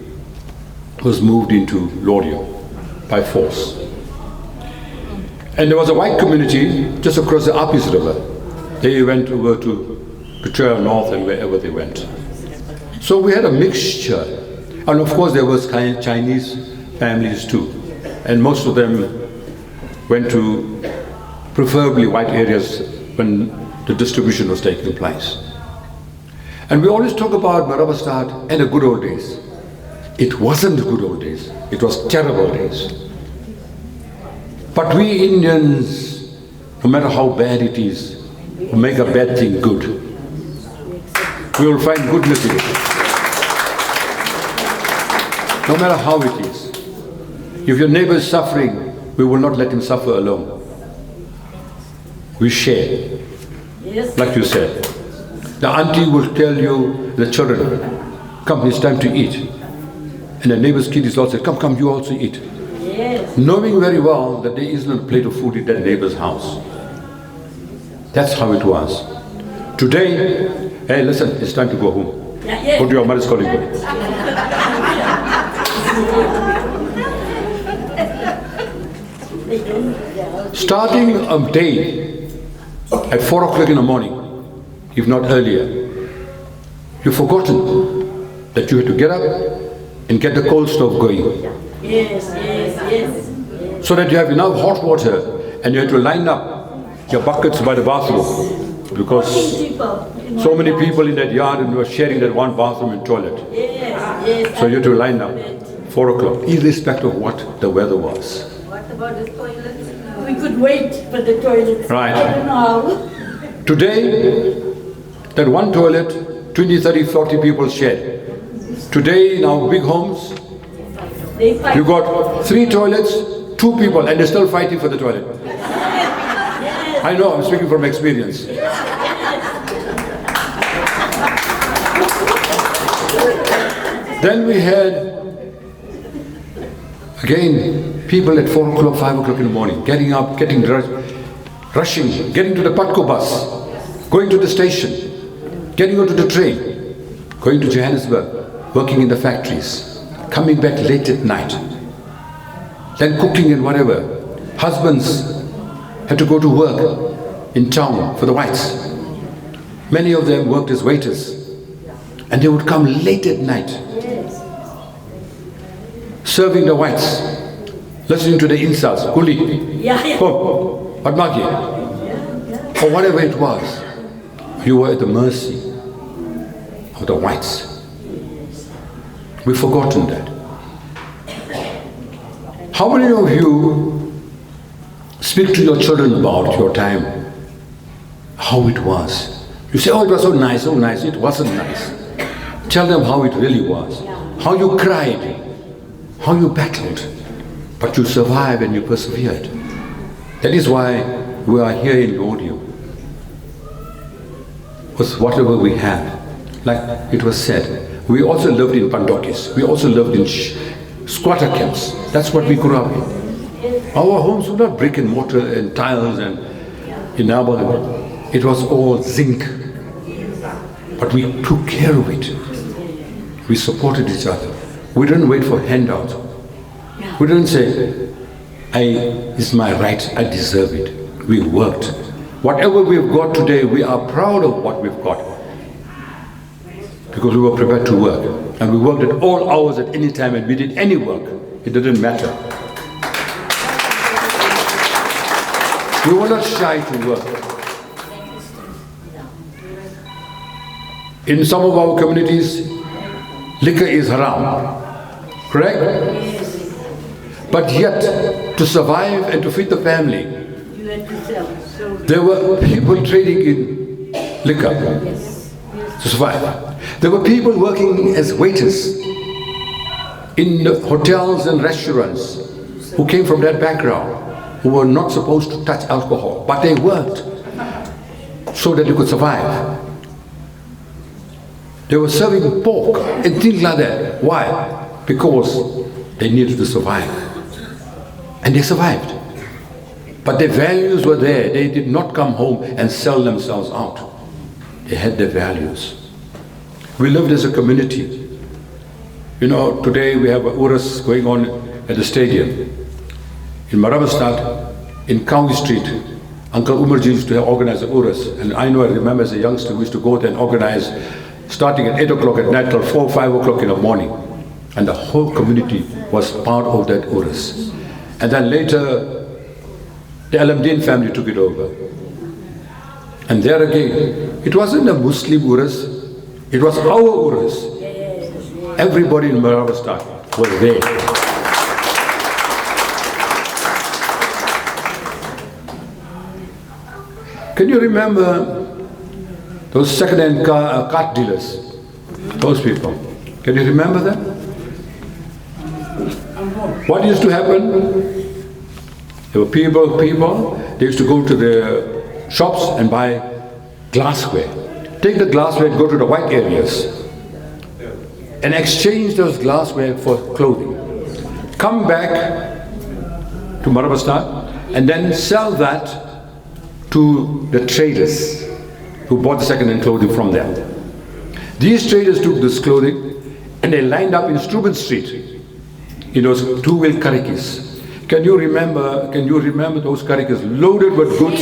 was moved into Loria by force. And there was a white community just across the Apis River. They went over to Pretoria North and wherever they went. So we had a mixture. And of course there was Chinese families too. And most of them went to preferably white areas when the distribution was taking place. And we always talk about Marabastad and the good old days. It wasn't the good old days. It was terrible days. But we Indians, no matter how bad it is, will make a bad thing good. We will find goodness in it. No matter how it is. If your neighbor is suffering, we will not let him suffer alone. We share. Yes. Like you said. The auntie will tell you, the children, come, it's time to eat. And the neighbor's kid is also, come, you also eat. Yes. Knowing very well that there isn't a plate of food in that neighbor's house. That's how it was. Today, hey, listen, it's time to go home. Yeah. Go to your mother's calling you. Starting a day at 4 o'clock in the morning, if not earlier, you've forgotten that you had to get up and get the coal stove going. Yes. So that you have enough hot water and you have to line up your buckets by the bathroom because so many people in that yard and you are sharing that one bathroom and toilet. Yes. So you have to line up 4 o'clock, irrespective of what the weather was. What about the toilet? We could wait for the toilet. Right. I don't know how. Today, that one toilet, 20, 30, 40 people share. Today in our big homes, you got 3 toilets, 2 people, and they're still fighting for the toilet. I know, I'm speaking from experience. Then we had, again, people at 4 o'clock, 5 o'clock in the morning, getting up, getting dressed, rushing, getting to the Patco bus, going to the station, getting onto the train, going to Johannesburg, working in the factories, coming back late at night, then cooking and whatever. Husbands had to go to work in town for the whites. Many of them worked as waiters, and they would come late at night, serving the whites, listening to the insults, kuli, oh, padmaki, or whatever it was. You were at the mercy of the whites. We've forgotten that. How many of you speak to your children about your time, how it was? You say, oh, it was so nice, so nice. It wasn't nice. Tell them how it really was, how you cried, how you battled, but you survived and you persevered. That is why we are here in Audio. With whatever we have, like it was said, we also lived in pandokis, we also lived in squatter camps. That's what we grew up in. Our homes were not brick and mortar and tiles and enamel. It was all zinc. But we took care of it. We supported each other. We didn't wait for handouts. We didn't say, it's my right, I deserve it. We worked. Whatever we've got today, we are proud of what we've got. Because we were prepared to work. And we worked at all hours at any time and we did any work. It didn't matter. We were not shy to work. In some of our communities, liquor is haram. Correct? But yet, to survive and to feed the family, there were people trading in liquor to survive. There were people working as waiters in the hotels and restaurants who came from that background, who were not supposed to touch alcohol, but they worked so that they could survive. They were serving pork and things like that. Why? Because they needed to survive. And they survived. But their values were there. They did not come home and sell themselves out. They had their values. We lived as a community. You know, today we have a Urus going on at the stadium. In Marabastad, in Cowie Street, Uncle Umarji used to organize a Urus. And I remember as a youngster, we used to go there and organize starting at 8 o'clock at night till 4, 5 o'clock in the morning. And the whole community was part of that urus. And then later, the Alamdin family took it over. And there again, it wasn't a Muslim urus, it was our urus. Everybody in Marabastad was there. Can you remember those second-hand cart dealers? Those people. Can you remember them? What used to happen? There were people, they used to go to the shops and buy glassware. Take the glassware and go to the white areas and exchange those glassware for clothing. Come back to Marabastad and then sell that to the traders who bought the second-hand clothing from them. These traders took this clothing and they lined up in Struben Street in those two-wheel karikis. Can you remember those karikis loaded with goods?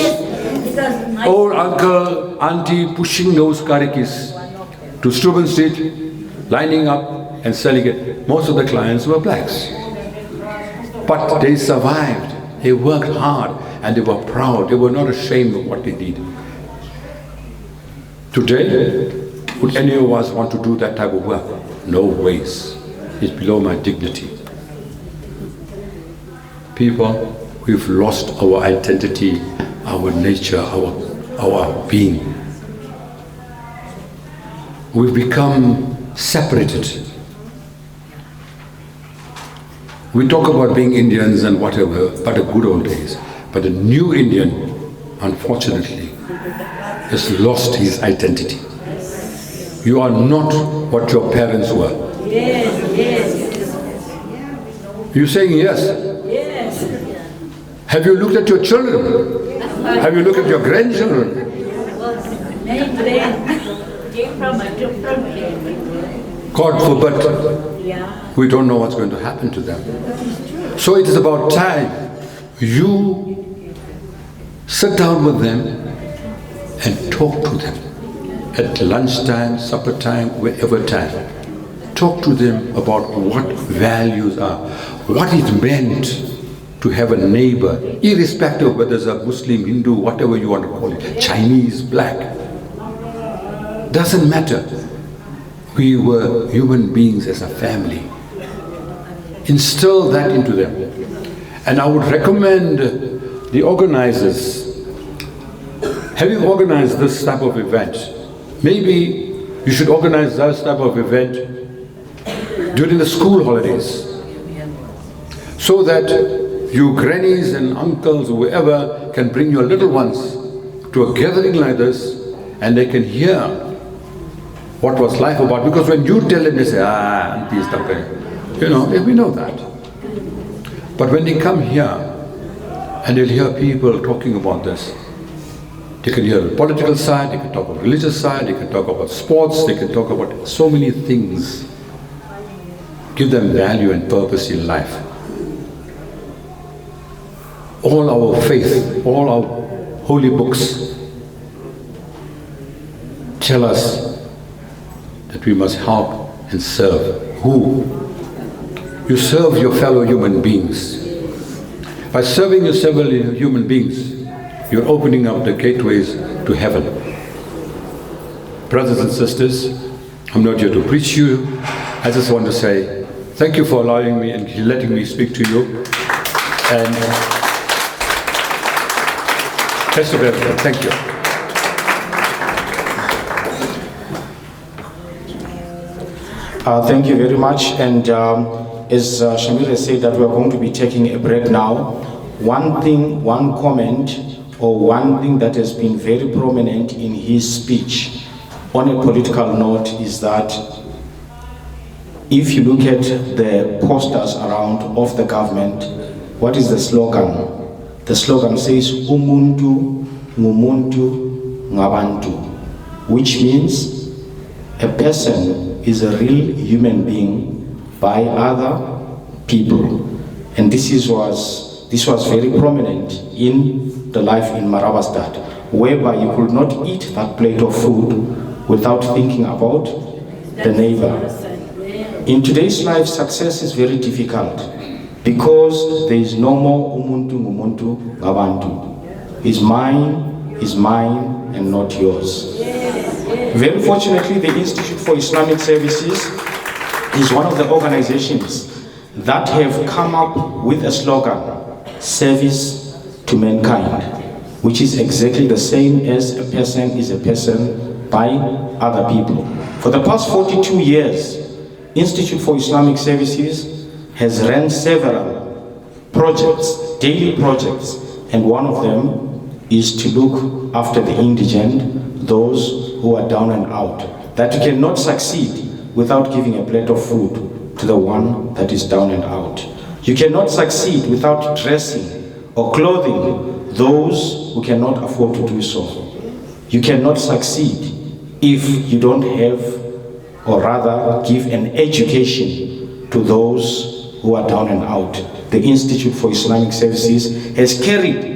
Old uncle, auntie pushing those karikis to Struben Street, lining up and selling it. Most of the clients were blacks. But they survived. They worked hard and they were proud. They were not ashamed of what they did. Today, would any of us want to do that type of work? No ways. It's below my dignity. People, we've lost our identity, our nature, our being. We've become separated. We talk about being Indians and whatever, but the good old days. But the new Indian, unfortunately, has lost his identity. You are not what your parents were. Yes, yes. You're saying yes? Yes. Have you looked at your children? Have you looked at your grandchildren? My brain came from a different place. God forbid. Yeah. We don't know what's going to happen to them. So it is about time you sit down with them and talk to them. At lunchtime, supper time, wherever time. Talk to them about what values are, what it meant to have a neighbor, irrespective of whether it's a Muslim, Hindu, whatever you want to call it, Chinese, black. Doesn't matter. We were human beings as a family. Instill that into them. And I would recommend the organizers, having organized this type of event, maybe you should organize this type of event during the school holidays, so that you grannies and uncles, whoever, can bring your little ones to a gathering like this, and they can hear what was life about. Because when you tell them, they say, auntie is talking. You know, we know that. But when they come here, and they'll hear people talking about this, they can hear the political side, they can talk about the religious side, they can talk about sports, they can talk about so many things. Give them value and purpose in life. All our faith, all our holy books tell us that we must help and serve. Who? You serve your fellow human beings. By serving your fellow human beings, you're opening up the gateways to heaven. Brothers and sisters, I'm not here to preach to you. I just want to say thank you for allowing me and letting me speak to you. And best of everything. Thank you. Thank you very much. And as Shamir has said, that we are going to be taking a break now. One thing, one comment, or one thing that has been very prominent in his speech on a political note is that if you look at the posters around of the government, what is the slogan? The slogan says, Umuntu, Ngumuntu, Ngabantu, which means a person is a real human being by other people. And this was very prominent in the life in Marabastad, whereby you could not eat that plate of food without thinking about the neighbor. In today's life, success is very difficult because there is no more umuntu ngumuntu babantu. Is mine and not yours. Very fortunately, the Institute for Islamic Services is one of the organizations that have come up with a slogan, service to mankind, which is exactly the same as a person is a person by other people. For the past 42 years, Institute for Islamic Services has run several projects, daily projects, and one of them is to look after the indigent, those who are down and out. That you cannot succeed without giving a plate of food to the one that is down and out. You cannot succeed without dressing or clothing those who cannot afford to do so. You cannot succeed if you don't have, or rather give an education to those who are down and out. The Institute for Islamic Services has carried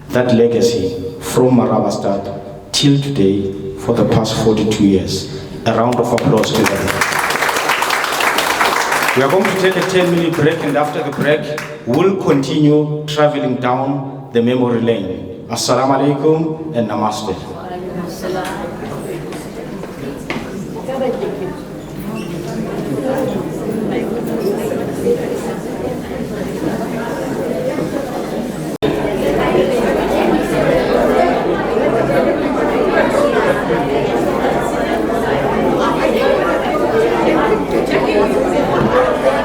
that legacy from Marabastad till today for the past 42 years. A round of applause to them. We are going to take a 10-minute break, and after the break, we'll continue traveling down the memory lane. Assalamu alaikum and namaste.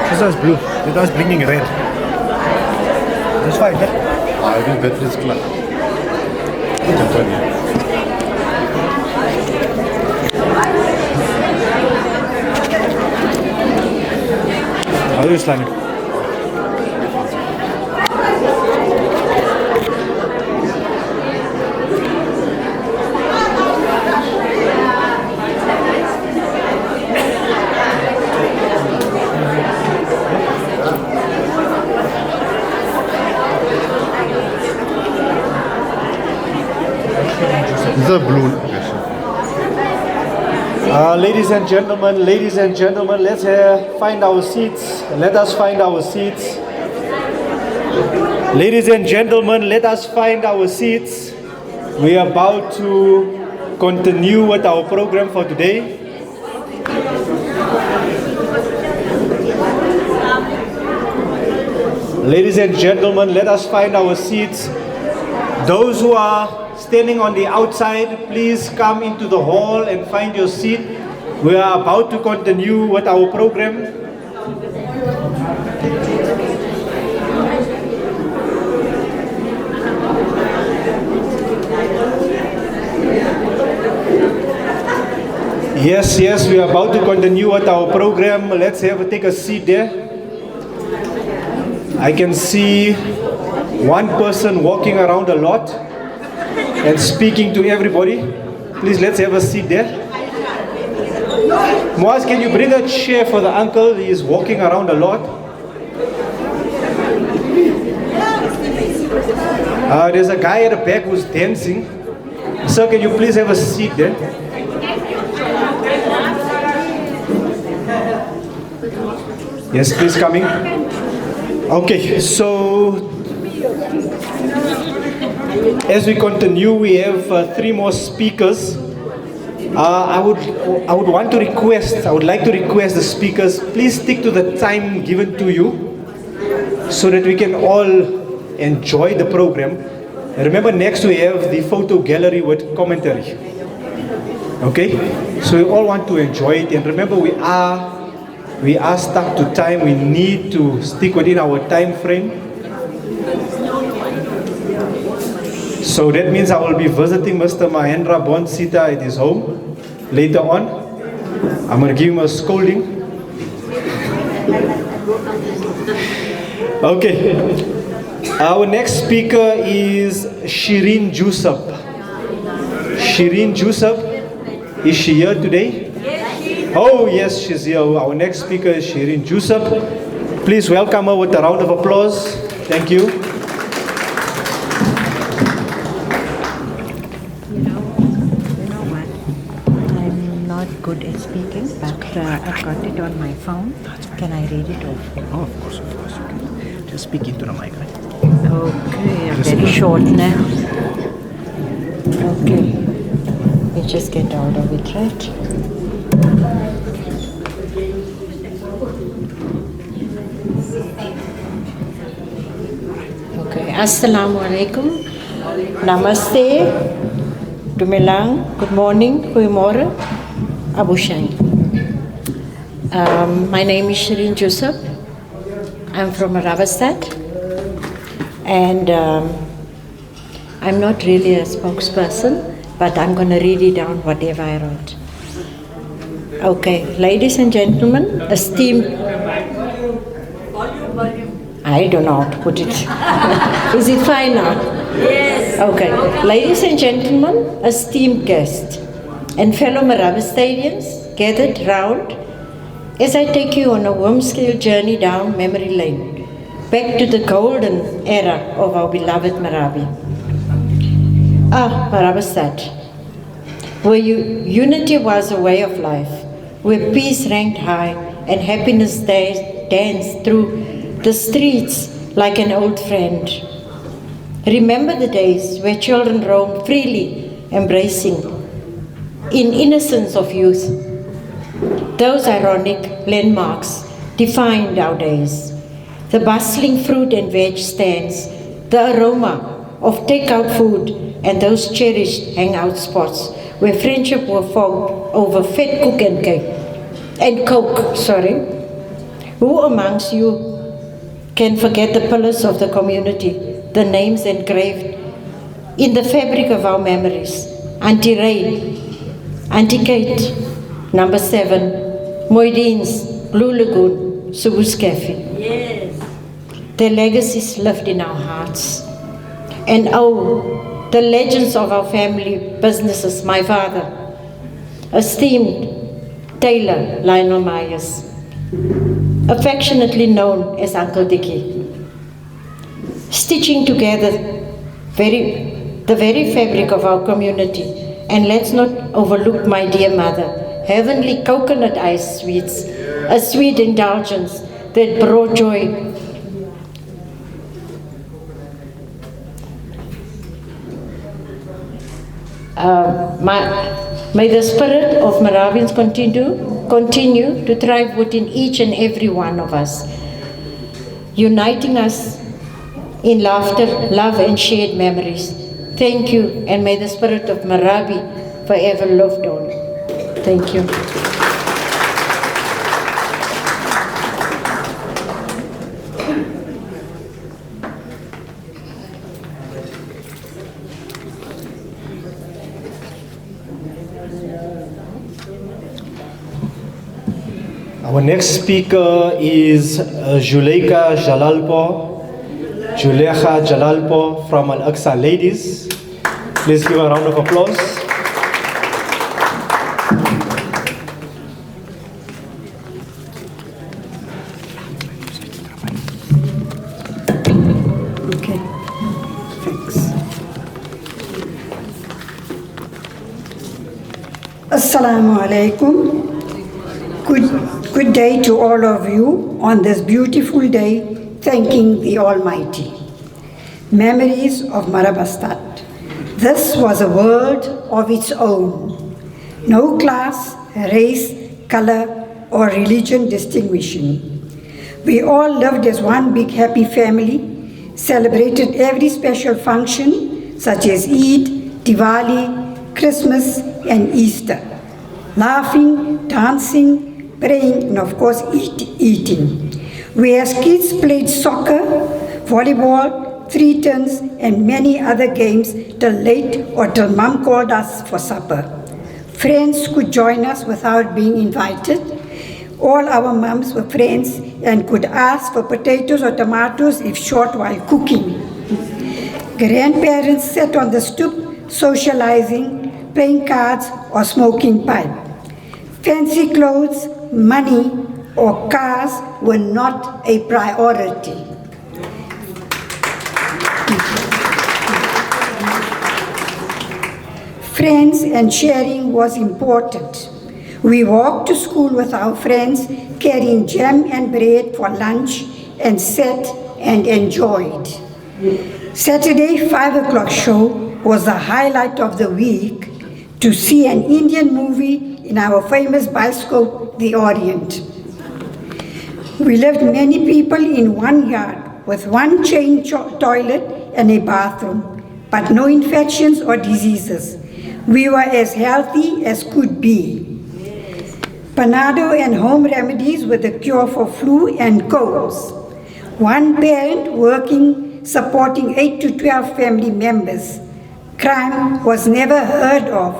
This one's blue. This one's bringing red. That's fine. I will bet this club. How are you, Islamic? The blue. Ladies and gentlemen, let's find our seats. Let us find our seats. Ladies and gentlemen, let us find our seats. We are about to continue with our program for today. Ladies and gentlemen, let us find our seats. Those who are standing on the outside, please come into the hall and find your seat. We are about to continue with our program. Yes, we are about to continue with our program. Let's take a seat there. I can see one person walking around a lot and speaking to everybody. Please, let's have a seat there. Moaz, can you bring a chair for the uncle? He is walking around a lot. There's a guy at the back who's dancing. Sir, can you please have a seat there? Yes, please come in. Okay, so as we continue, we have 3 more speakers. I would like to request the speakers, please stick to the time given to you so that we can all enjoy the program. And remember, next we have the photo gallery with commentary. Okay, so we all want to enjoy it, and remember we are stuck to time. We need to stick within our time frame. So that means I will be visiting Mr. Mahendra Bonsita at his home later on. I'm going to give him a scolding. Okay. Our next speaker is Shireen Jusab. Shireen Jusab, is she here today? Oh yes, she's here. Our next speaker is Shireen Jusab. Please welcome her with a round of applause. Thank you. not good at speaking, but I've got it on my phone. Can I read it off? Oh, of course, you can. Just speak into the mic, right? Okay, I'm very short now. Okay. You just get out of it, right? Okay. Assalamu alaikum. Namaste. Dumelang. Good morning. Goeiemorgen. Abu Shain. My name is Shireen Joseph. I'm from Marabastad. And I'm not really a spokesperson, but I'm going to read it down whatever I wrote. Okay, ladies and gentlemen, esteemed... I don't know how to put it. Is it fine now? Yes. Okay. Ladies and gentlemen, esteemed guests, and fellow Marabastadians gathered round as I take you on a whimsical journey down memory lane, back to the golden era of our beloved Marabi. Ah, Marabastad, where unity was a way of life, where peace ranked high and happiness danced through the streets like an old friend. Remember the days where children roamed freely, embracing in innocence of youth. Those ironic landmarks defined our days. The bustling fruit and veg stands, the aroma of take-out food, and those cherished hangout spots where friendship were formed over fat cook and coke. Who amongst you can forget the pillars of the community, the names engraved in the fabric of our memories? Auntie Ray, Auntie Kate, Number 7, Moidine's, Blue Lagoon, Subu's Cafe. Yes. Their legacies lived in our hearts. And oh, the legends of our family businesses, my father, esteemed Taylor Lionel Myers, affectionately known as Uncle Dickie, stitching together the very fabric of our community. And let's not overlook my dear mother, heavenly coconut ice sweets, a sweet indulgence that brought joy. May the spirit of Maravians continue to thrive within each and every one of us, uniting us in laughter, love, and shared memories. Thank you, and may the spirit of Marabi forever live on. Thank you. Our next speaker is Juleka Jalalpo from Al-Aqsa Ladies. Please give a round of applause. Okay, thanks. Assalamu alaikum. Good day to all of you on this beautiful day, thanking the Almighty. Memories of Marabastad. This was a world of its own. No class, race, color, or religion distinguishing. We all lived as one big happy family, celebrated every special function such as Eid, Diwali, Christmas, and Easter. Laughing, dancing, praying, and of course eating. We as kids played soccer, volleyball, 3 turns, and many other games till late or till mom called us for supper. Friends could join us without being invited. All our mums were friends and could ask for potatoes or tomatoes if short while cooking. Grandparents sat on the stoop socializing, playing cards, or smoking pipe. Fancy clothes, money, or cars were not a priority. Friends and sharing was important. We walked to school with our friends, carrying jam and bread for lunch, and sat and enjoyed. Saturday 5 o'clock show was the highlight of the week, to see an Indian movie in our famous bioscope, The Orient. We lived many people in one yard with one chain toilet and a bathroom, but no infections or diseases. We were as healthy as could be. Panado and home remedies were the cure for flu and colds. One parent working, supporting 8 to 12 family members. Crime was never heard of,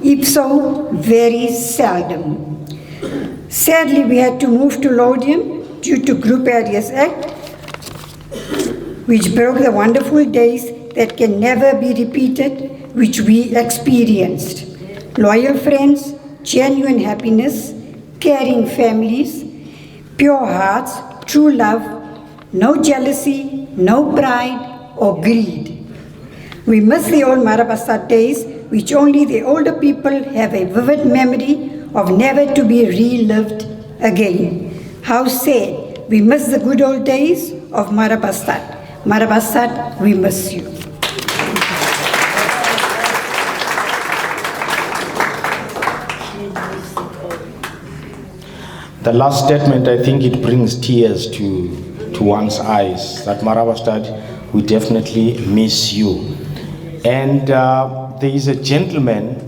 if so, very seldom. Sadly, we had to move to Lothian due to Group Areas Act, which broke the wonderful days that can never be repeated, which we experienced. Loyal friends, genuine happiness, caring families, pure hearts, true love, no jealousy, no pride or greed. We miss the old Marabastad days, which only the older people have a vivid memory of, never to be relived again. How sad. We miss the good old days of Marabastad. Marabastad, we miss you. The last statement, I think it brings tears to one's eyes, that Marabastad, we definitely miss you. And there is a gentleman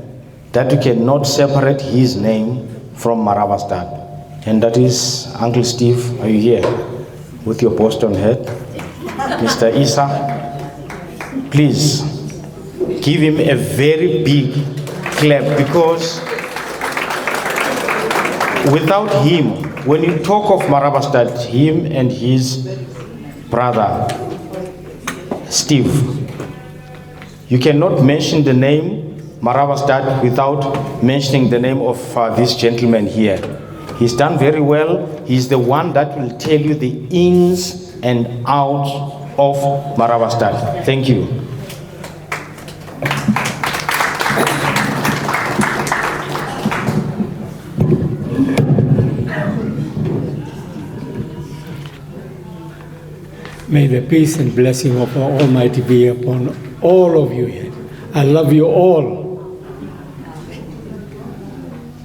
that you cannot separate his name from Marabastad, and that is Uncle Steve. Are you here with your Boston hat? Mr. Isa, please give him a very big clap, because without him, when you talk of Marabastad, him and his brother, Steve, you cannot mention the name Marabastad without mentioning the name of this gentleman here. He's done very well. He's the one that will tell you the ins and outs of Marabastad. Thank you. May the peace and blessing of our Almighty be upon all of you here. I love you all.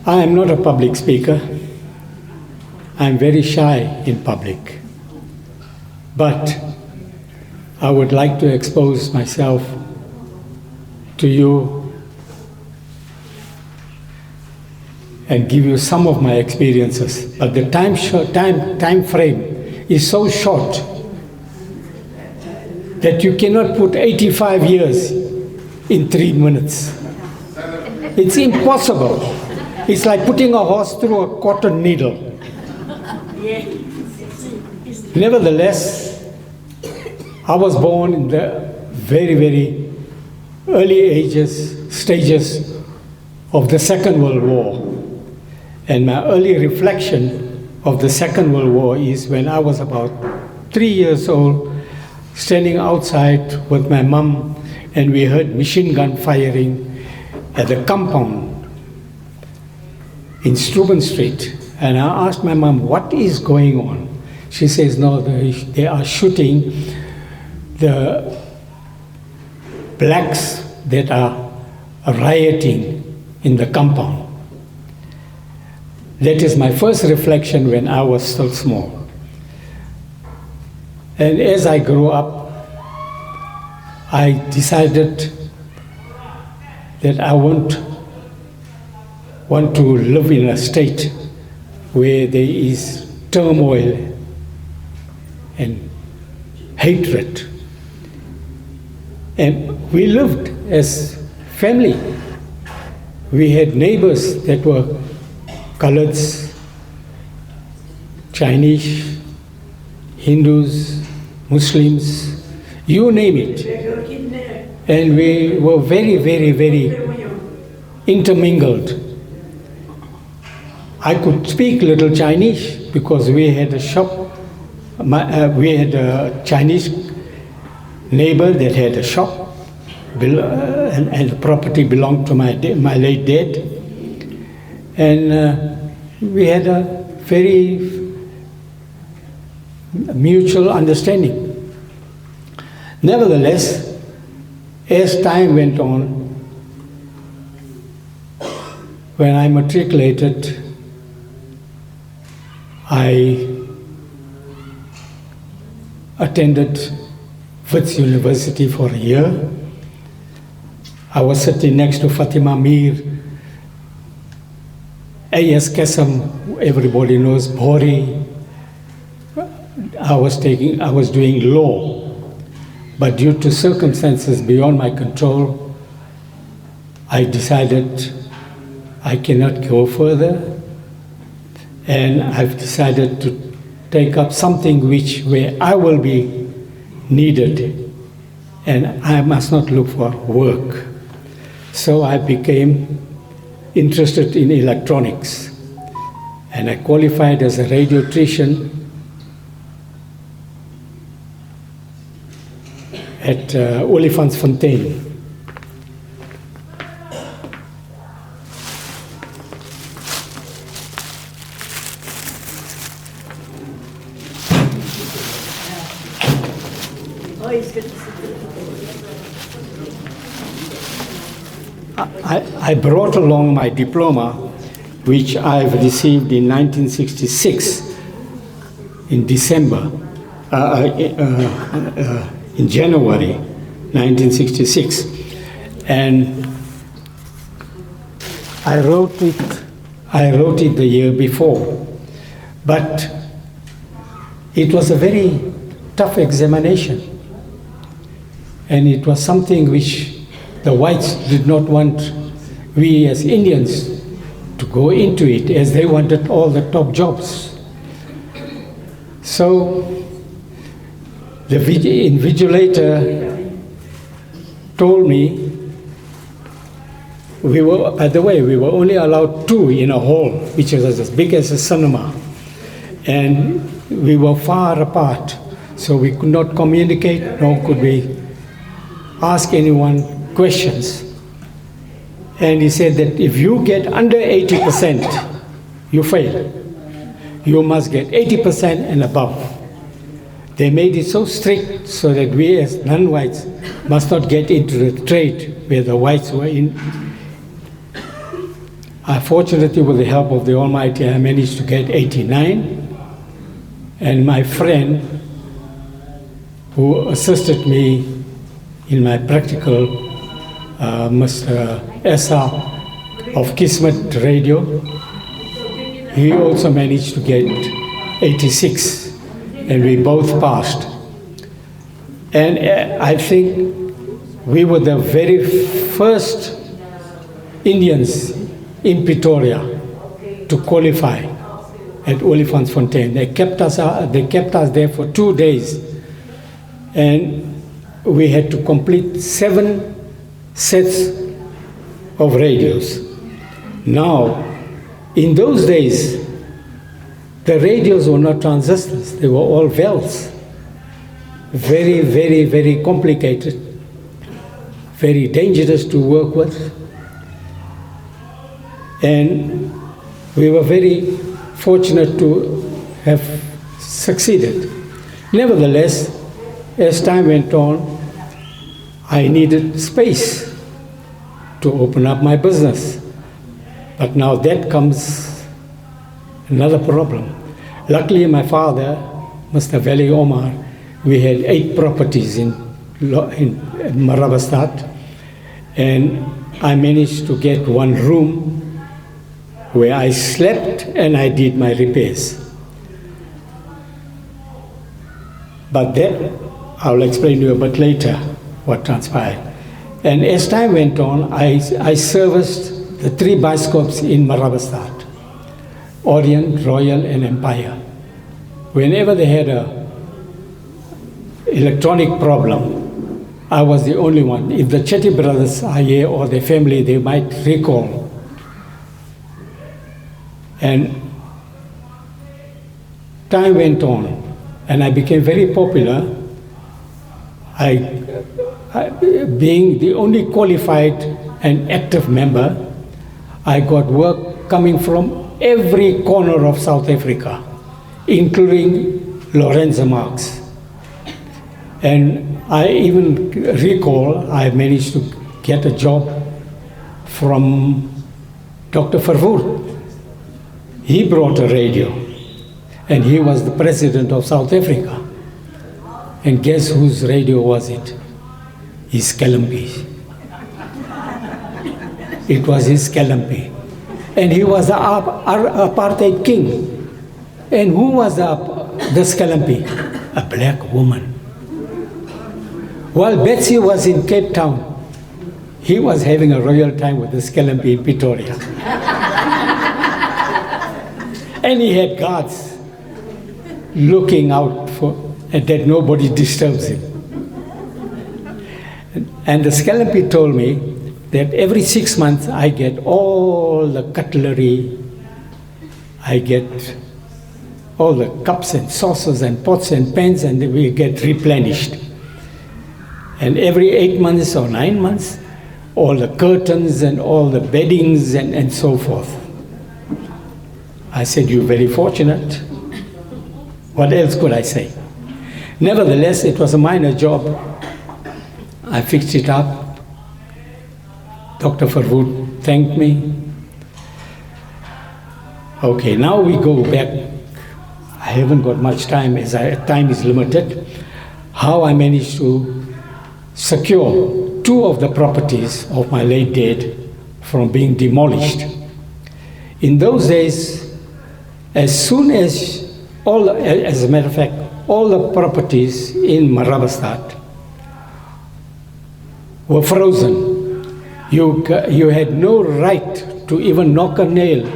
I am not a public speaker. I am very shy in public. But I would like to expose myself to you and give you some of my experiences. But the time frame is so short that you cannot put 85 years in 3 minutes. It's impossible. It's like putting a horse through a cotton needle. Nevertheless, I was born in the very, very early stages of the Second World War. And my early reflection of the Second World War is when I was about 3 years old, standing outside with my mum, and we heard machine gun firing at the compound in Steuben Street. And I asked my mum, what is going on? She says, no, they are shooting the blacks that are rioting in the compound. That is my first reflection when I was still small. And as I grew up, I decided that I want to live in a state where there is turmoil and hatred. And we lived as family. We had neighbors that were Coloreds, Chinese, Hindus, Muslims, you name it. And we were very, very, very intermingled. I could speak little Chinese because we had a shop. We had a Chinese neighbor that had a shop, and the property belonged to my late dad. And we had a very mutual understanding. Nevertheless, as time went on, when I matriculated, I attended Wits University for a year. I was sitting next to Fatima Mir, A.S. Kesam, everybody knows, Bhori. I was doing law, but due to circumstances beyond my control, I decided I cannot go further, and I've decided to take up something where I will be needed, and I must not look for work. So I became interested in electronics, and I qualified as a radiotrician at Olifantsfontein. I brought along my diploma, which I've received in 1966, in December, in January 1966. And I wrote it the year before, but it was a very tough examination, and it was something which the whites did not want we as Indians to go into it, as they wanted all the top jobs. So the invigilator told me, by the way, we were only allowed 2 in a hall, which was as big as a cinema, and we were far apart, so we could not communicate, nor could we ask anyone questions. And he said that if you get under 80%, you fail. You must get 80% and above. They made it so strict so that we as non-whites must not get into the trade where the whites were in. Fortunately, with the help of the Almighty, I managed to get 89. And my friend, who assisted me in my practical, Mr. Esa of Kismet Radio, he also managed to get 86, and we both passed. And I think we were the very first Indians in Pretoria to qualify at Olifantsfontein. They kept us there for 2 days, and we had to complete 7 sets of radios. Now, in those days, the radios were not transistors, they were all valves. Very, very, very complicated, very dangerous to work with. And we were very fortunate to have succeeded. Nevertheless, as time went on, I needed space to open up my business. But now that comes another problem. Luckily, my father, Mr. Veli Omar, we had 8 properties in Marabastad, and I managed to get 1 room where I slept and I did my repairs. But that, I'll explain to you a bit later what transpired. And as time went on, I serviced the 3 bioscopes in Marabastad, Orient, Royal, and Empire. Whenever they had a electronic problem, I was the only one. If the Chetty brothers are here or their family, they might recall. And time went on, and I became very popular. Being the only qualified and active member, I got work coming from every corner of South Africa, including Lorenzo Marx. And I even recall I managed to get a job from Dr. Verwoerd. He brought a radio, and he was the president of South Africa. And guess whose radio was it? His Skelmpie. It was his Skelmpie. And he was the apartheid king. And who was the Skelmpie? A black woman. While Betsy was in Cape Town, he was having a royal time with the Skelmpie in Pretoria. And he had guards looking out for that nobody disturbs him. And the Skelmpie told me that every 6 months I get all the cutlery, I get all the cups and saucers and pots and pans, and we get replenished. And every 8 months or 9 months, all the curtains and all the beddings and so forth. I said, you're very fortunate. What else could I say? Nevertheless, it was a minor job. I fixed it up. Dr. Verwoerd thanked me. Okay, now we go back. I haven't got much time as time is limited. How I managed to secure 2 of the properties of my late dad from being demolished. In those days, as soon as as a matter of fact, all the properties in Marabastad were frozen. You had no right to even knock a nail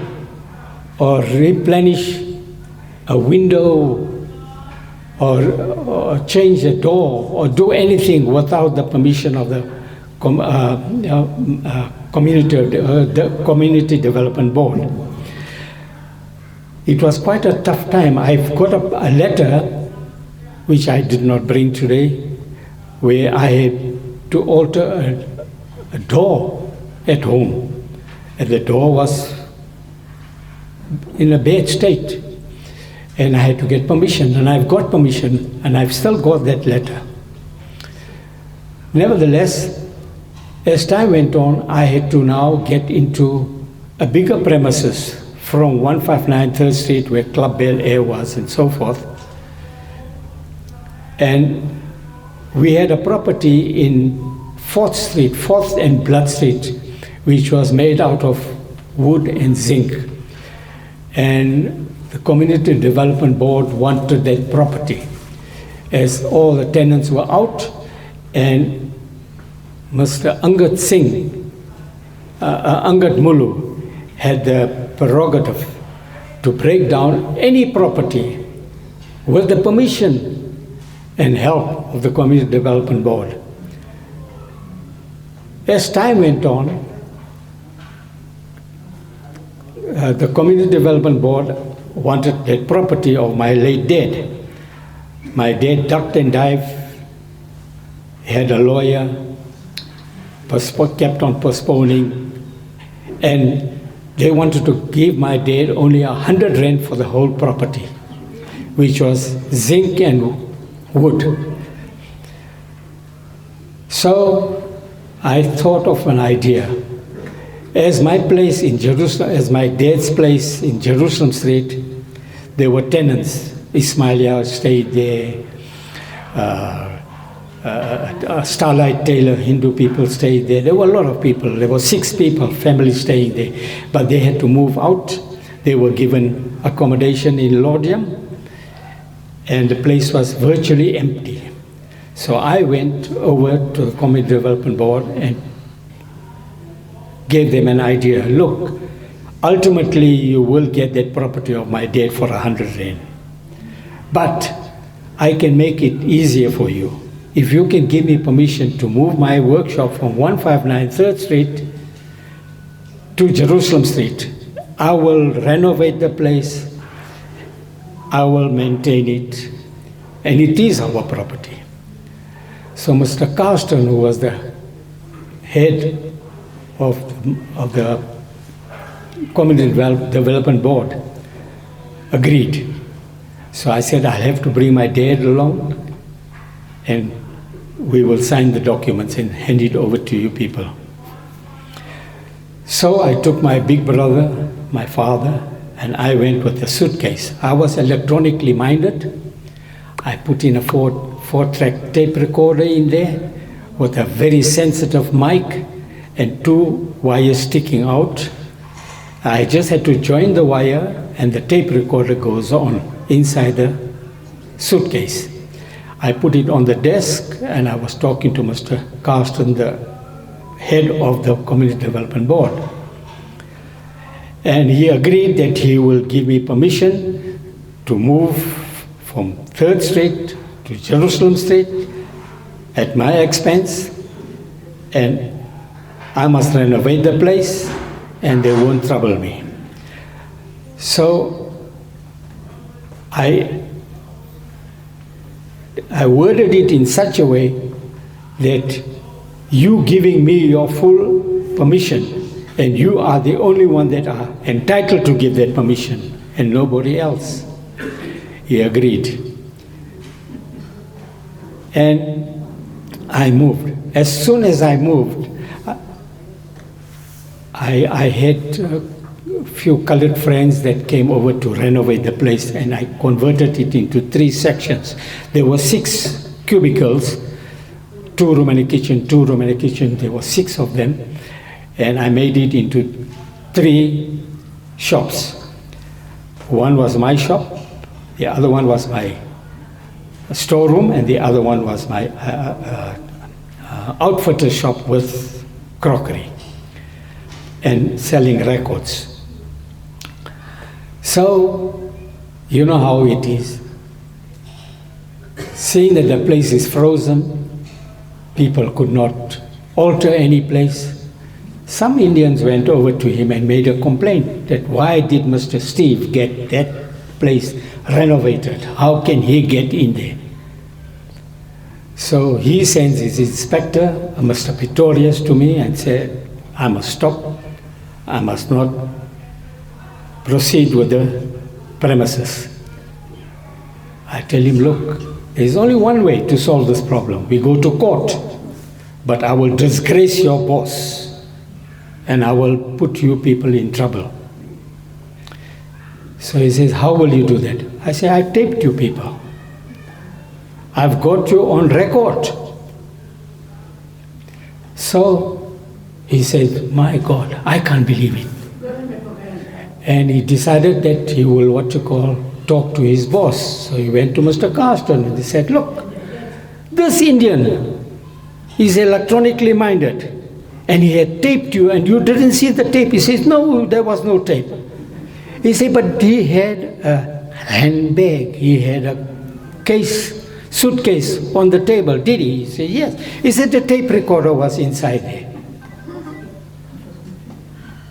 or replenish a window or change a door or do anything without the permission of the Community Development Board. It was quite a tough time. I've got a letter, which I did not bring today, where I had to alter a door at home. And the door was in a bad state. And I had to get permission, and I've got permission, and I've still got that letter. Nevertheless, as time went on, I had to now get into a bigger premises from 159 3rd Street, where Club Bel Air was, and so forth. And we had a property in 4th Street, 4th and Blood Street, which was made out of wood and zinc. And the Community Development Board wanted that property, as all the tenants were out, and Mr. Angad Singh, Angad Mulu, had the prerogative to break down any property with the permission and help of the Community Development Board. As time went on, the Community Development Board wanted that property of my late dad. My dad ducked and dived, had a lawyer, kept on postponing, and they wanted to give my dad only 100 rand for the whole property, which was zinc and wood. So I thought of an idea. As my place in Jerusalem, as my dad's place in Jerusalem Street, there were tenants. Ismailia stayed there, Starlight Taylor, Hindu people stayed there. There were a lot of people. There were 6 people, families staying there. But they had to move out. They were given accommodation in Laudium, and the place was virtually empty. So I went over to the Community Development Board and gave them an idea. Look, ultimately you will get that property of my dad for 100 rand. But I can make it easier for you. If you can give me permission to move my workshop from 159 3rd Street to Jerusalem Street, I will renovate the place, I will maintain it, and it is our property. So Mr. Carsten, who was the head of the Community Development Board agreed. So I said, I'll have to bring my dad along and we will sign the documents and hand it over to you people. So I took my big brother, my father, and I went with a suitcase. I was electronically minded. I put in a four-track tape recorder in there with a very sensitive mic and 2 wires sticking out. I just had to join the wire and the tape recorder goes on inside the suitcase. I put it on the desk and I was talking to Mr. Carsten, the head of the Community Development Board. And he agreed that he will give me permission to move from 3rd Street to Jerusalem Street at my expense, and I must renovate the place and they won't trouble me. So I worded it in such a way that you giving me your full permission, and you are the only one that are entitled to give that permission and nobody else. He agreed. And I moved. As soon as I moved, I had a few colored friends that came over to renovate the place, and I converted it into 3 sections. There were 6 cubicles, 2 room and a kitchen, 2 room and a kitchen. There were 6 of them, and I made it into 3 shops. One was my shop, the other one was my storeroom, and the other one was my outfitter shop with crockery and selling records. So, you know how it is. Seeing that the place is frozen, people could not alter any place. Some Indians went over to him and made a complaint that why did Mr. Steve get that place renovated? How can he get in there? So he sends his inspector, Mr. Pretorius, to me and said, I must stop. I must not proceed with the premises. I tell him, look, there's only one way to solve this problem. We go to court, but I will disgrace your boss and I will put you people in trouble. So he says, how will you do that? I say, I've taped you people. I've got you on record. So he said, my God, I can't believe it. And he decided that he will, talk to his boss. So he went to Mr. Carsten and he said, look, this Indian is electronically minded and he had taped you and you didn't see the tape. He says, no, there was no tape. He said, but he had a handbag, he had a suitcase on the table, did he? He said, yes. He said the tape recorder was inside there.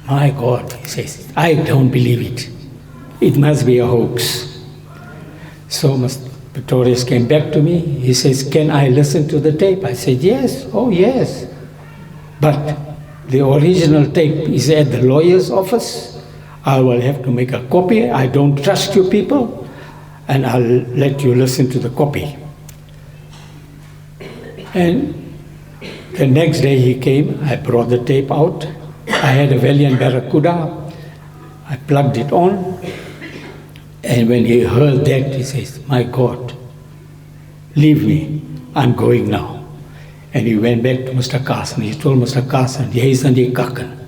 My God, he says, I don't believe it. It must be a hoax. So Mr. Pretorius came back to me. He says, can I listen to the tape? I said, yes. Oh, yes. But the original tape is at the lawyer's office. I will have to make a copy. I don't trust you people. And I'll let you listen to the copy. And the next day he came. I brought the tape out. I had a Valiant Barracuda. I plugged it on. And when he heard that, he says, my God, leave me. I'm going now. And he went back to Mr. Carsten. He told Mr. Carsten, jy is in die kakken.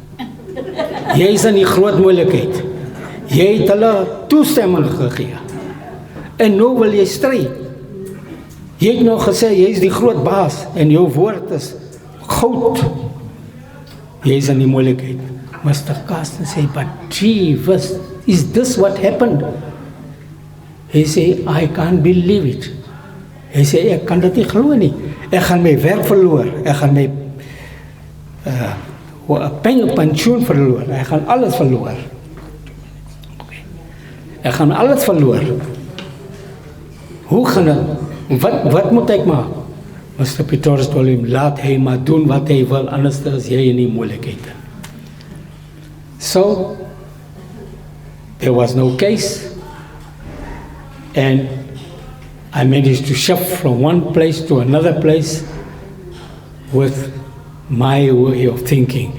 Jy is in die groot moeilikheid. Jy het hulle toestemming gegee. En nou wil jy stry. Jy het nog gesê, jy is die groot baas en jou woord is goud. Jy is in die moeilikheid. Mr. Carsten said, but Jesus, is this what happened? He said, I can't believe it. Hy sê, ek kan dit nie glo nie. Ek gaan my werk verloor. Ek gaan my pensioen verloor. Ek gaan alles verloor. Ek gaan alles verloor. Hoe gaan dit? Wat moet ek maak? Mr. Pretorius told him, laat hy maar doen wat hy wil, anders is jy in die moeilikheid. So, there was no case, and I managed to shift from one place to another place with my way of thinking.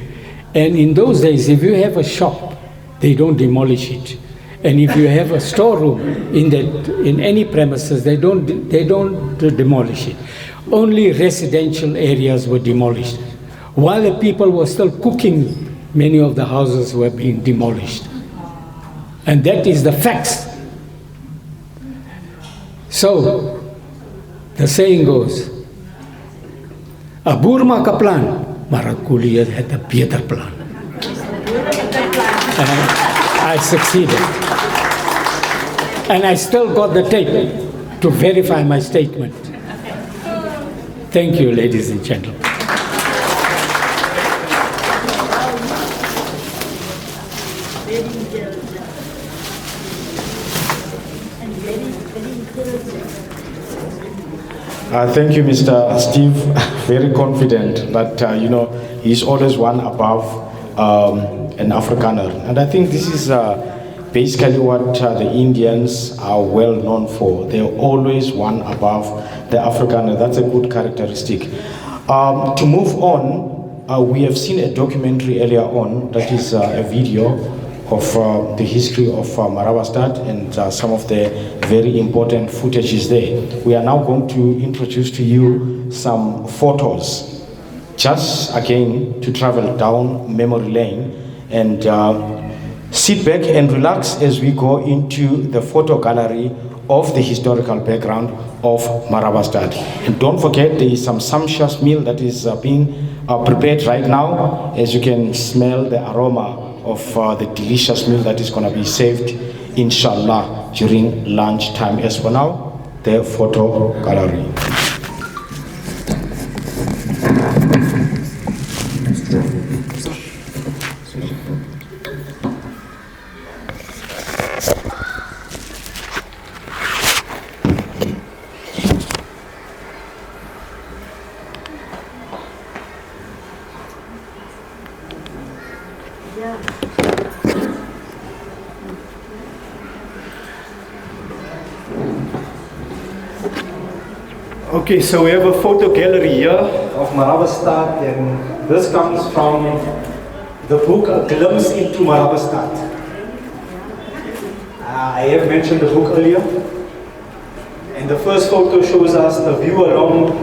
And in those days, if you have a shop, they don't demolish it. And if you have a storeroom in any premises, they don't demolish it. Only residential areas were demolished. While the people were still cooking, many of the houses were being demolished. And that is the facts. So, the saying goes, a boer maak 'n plan, maar 'n koelier het 'n beter plan. And I succeeded. And I still got the tape to verify my statement. Thank you, ladies and gentlemen. Thank you, Mr. Steve. Very confident, but he's always one above an Afrikaner. And I think this is basically what the Indians are well known for. They're always one above the Afrikaner. That's a good characteristic. To move on, we have seen a documentary earlier on, that is a video of the history of Marabastad and some of the very important footages there. We are now going to introduce to you some photos, just again to travel down memory lane, and sit back and relax as we go into the photo gallery of the historical background of Marabastad. And don't forget, there is some sumptuous meal that is being prepared right now, as you can smell the aroma of the delicious meal that is going to be served, inshallah, during lunch time. As for now, the photo gallery. Okay, so we have a photo gallery here of Marabastad, and this comes from the book A Glimpse into Marabastad. I have mentioned the book earlier, and the first photo shows us the view along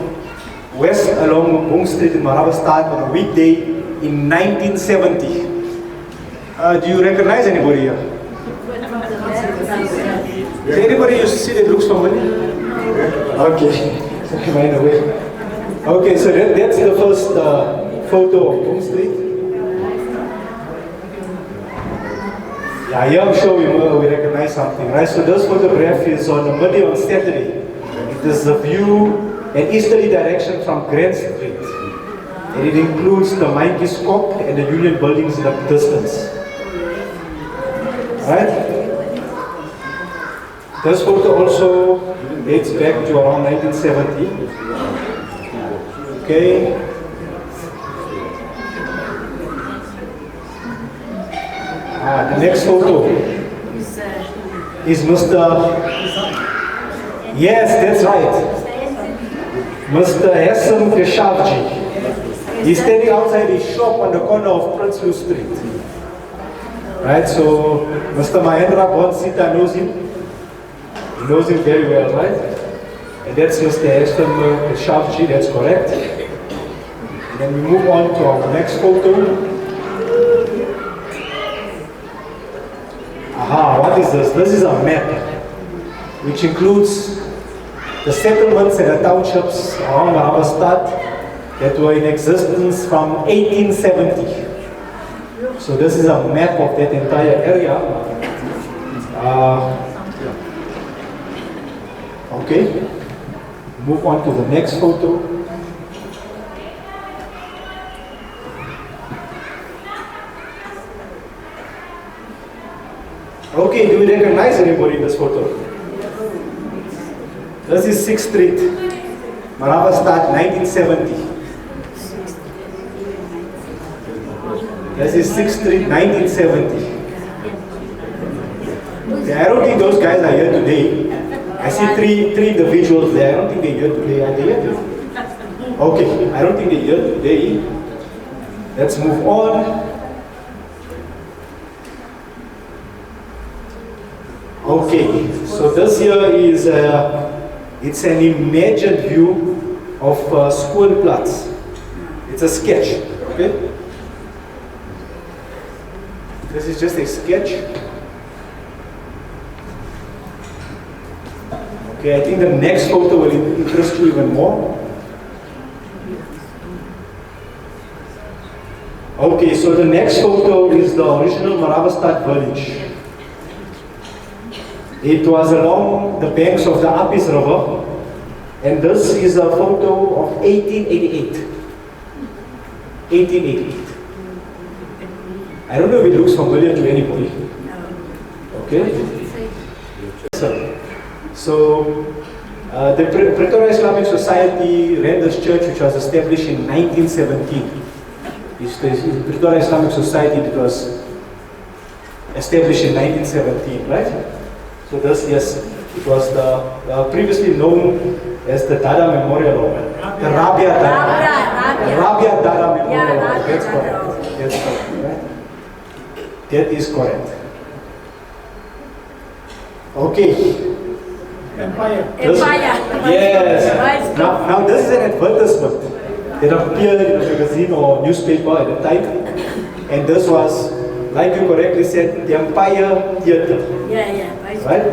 Boom Street in Marabastad on a weekday in 1970. Do you recognize anybody here? Is there anybody you see that looks familiar? Okay. Right away. Okay, so that's the first photo of Boom Street. Yeah, here I'm sure we recognize something, right? So this photograph is on a midday on Saturday. It is the view an easterly direction from Grand Street. And it includes the Monkey's Kop and the Union buildings in the distance. Right? This photo also dates back to around 1970. Okay. The next photo is Mr. Yes, that's right. Mr. Hassan Keshavji. He's standing outside his shop on the corner of Prince Louis Street. Right, so Mr. Mahendra Bonsita knows him. He knows him very well, right? And that's Mr. Hassan Keshavji, that's correct. And then we move on to our next photo. Aha, what is this? This is a map which includes the settlements and the townships around Marabastad that were in existence from 1870. So this is a map of that entire area. Okay, move on to the next photo. Okay, do you recognize anybody in this photo? This is 6th Street, Marabastad, 1970. This is 6th Street, 1970. I don't think those guys are here today. I see three individuals there. I don't think they're here today. Are they here today? Okay, I don't think they're here today. Let's move on. Okay, so this here is it's an imagined view of Schoolplatz. It's a sketch. Okay, this is just a sketch. Okay, I think the next photo will interest you even more. Okay, so the next photo is the original Marabastad village. It was along the banks of the Apis River, and this is a photo of 1888. 1888. I don't know if it looks familiar to anybody. Okay? So the Pretoria Islamic Society ran this church, which was established in 1917. It's the Pretoria Islamic Society that was established in 1917, right? So this, yes, it was the previously known as the Dada Memorial Hall, the Rabia Dada Memorial Hall. That's correct. That's correct, right? That is correct. Okay. Empire. Yes. Now this is an advertisement that appeared in a magazine or newspaper at the time, and this was, like you correctly said, the Empire Theatre. Right?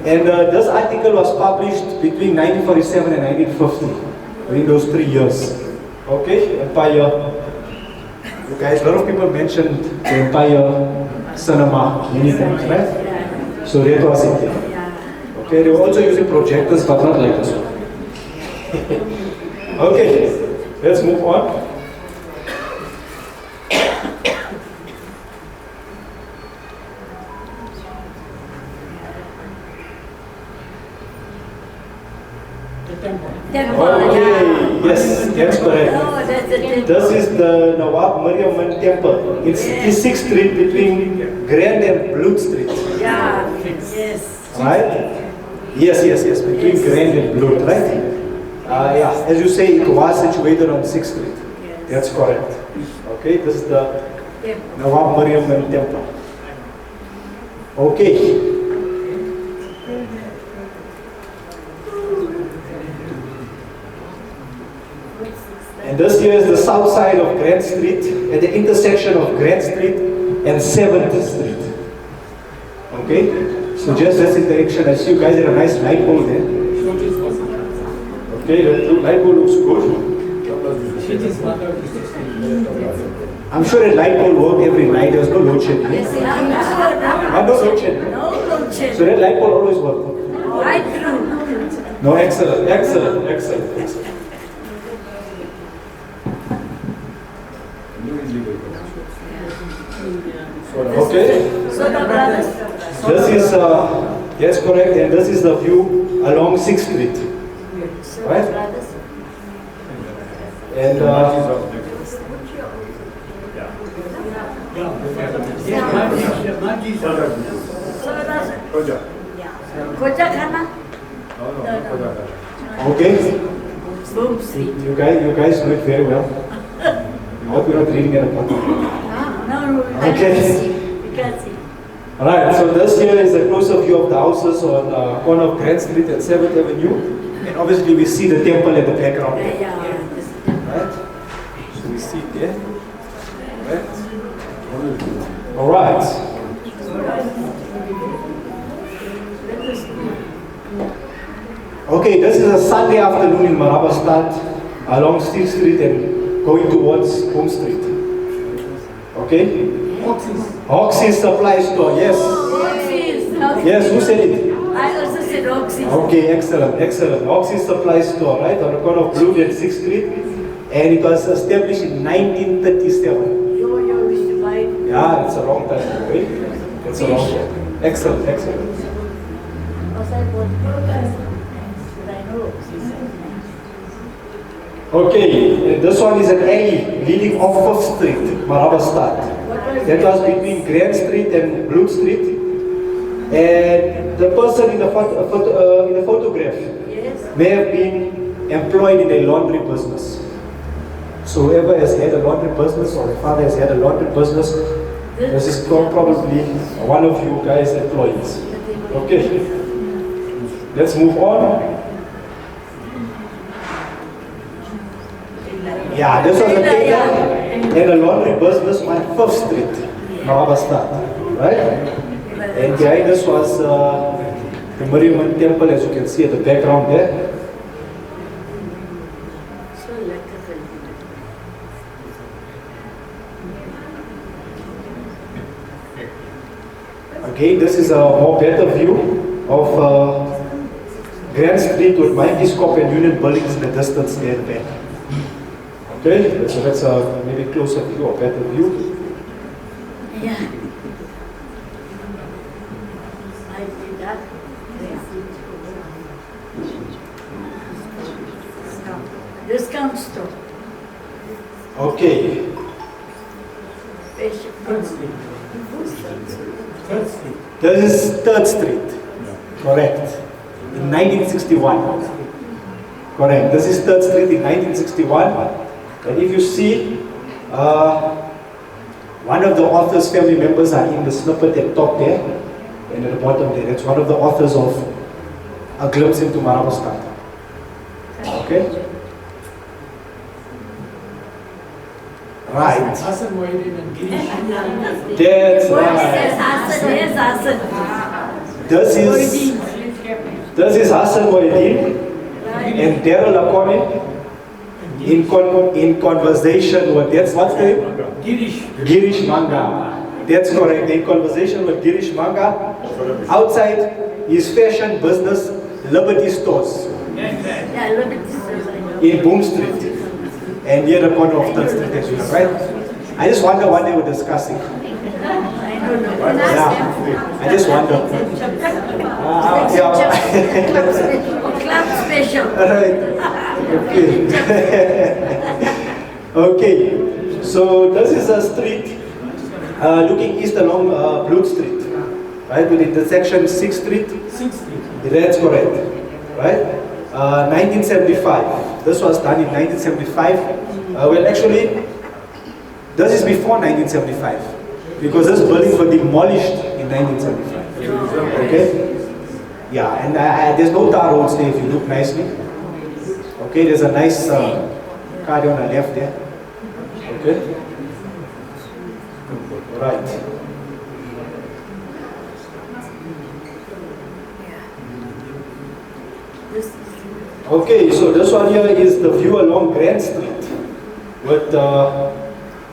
And this article was published between 1947 and 1950, in those 3 years. Okay, Empire. You guys, a lot of people mentioned the Empire cinema many times, right? So that was it. Okay, they were also using projectors, but not like this one. Okay, let's move on. Okay, yes, that's correct. This is the Nawab Mariamman Temple. It's 56th Street between Grand and Blood Street. Yeah, yes. Right? Yes, between Grand and Blood, right? Yeah, as you say, it was situated on 6th Street. That's correct. Okay, this is the Nawab Mariamman Temple. Okay. And this here is the south side of Grand Street, at the intersection of Grand Street and 7th Street. Okay? So just this direction, I see you guys have a nice light pole there. Okay, the light pole looks good. I'm sure a light pole worked every night, there was no load shedding. No load shedding. So that light pole always worked. No, excellent. Okay. This is, yes, correct, and this is the view along 6th Street. Right? And okay. You guys know it very well. I hope you're not reading it about. Okay. Alright, so this here is a closer view of the houses on corner of Grand Street and 7th Avenue. And obviously we see the temple in the background. Right? So we see it there. Right? Alright. Okay, this is a Sunday afternoon in Marabastad along Steel Street and going towards Home Street. Okay? Oxy's supply store, yes. Yes, who said it? I also said Oxy's. Okay, excellent. Oxy's supply store, right, on the corner of Blue and 6th Street. And it was established in 1937. You used to buy it? Yeah, it's a long time ago, right? It's a long time. Excellent. Okay, and this one is an alley leading off 5th Street, Marabastad. That was between Grand Street and Blood Street. And the person in the photograph may have been employed in a laundry business. So whoever has had a laundry business, or the father has had a laundry business, this is probably one of you guys' employees. Okay, let's move on. Yeah, this was a taker in a laundry business on 1st Street, Marabastad, right? And behind us was the Mariamman temple, as you can see at the background there. Again, this is a more better view of Grand Street with Microscope and Union buildings in the distance near the back. Okay, so that's a maybe closer view or better view. Yeah. Discount store. Okay. This is 3rd Street. Correct. In 1961. Correct. This is 3rd Street in 1961. And if you see, one of the author's family members are in the snippet at top there and at the bottom there. That's one of the authors of A Glimpse into Marabastad. Okay? Right. Hassan Moedin and Girish. That's right. Yes, Hassan. This is Hassan Moedin and Daryl Akone in conversation with, that's what's the name? Girish Manga. That's correct. In conversation with Girish Manga. Outside his fashion business, Liberty Stores. Yeah, Liberty Stores. In Boom Street. And near the corner of 3rd Street as well, right? I just wonder what they were discussing. I don't know. Yeah, I just wonder. Club special. Okay. Okay. So this is a street looking east along Blood Street, right? With intersection 6th Street. 6th Street. That's correct, right? 1975. This was done in 1975. Well, actually, this is before 1975 because this building was demolished in 1975. Okay? Yeah, and there's no tar roads there if you look nicely. Okay, there's a nice car on the left there. Okay? Right. Okay, so this one here is the view along Grand Street. But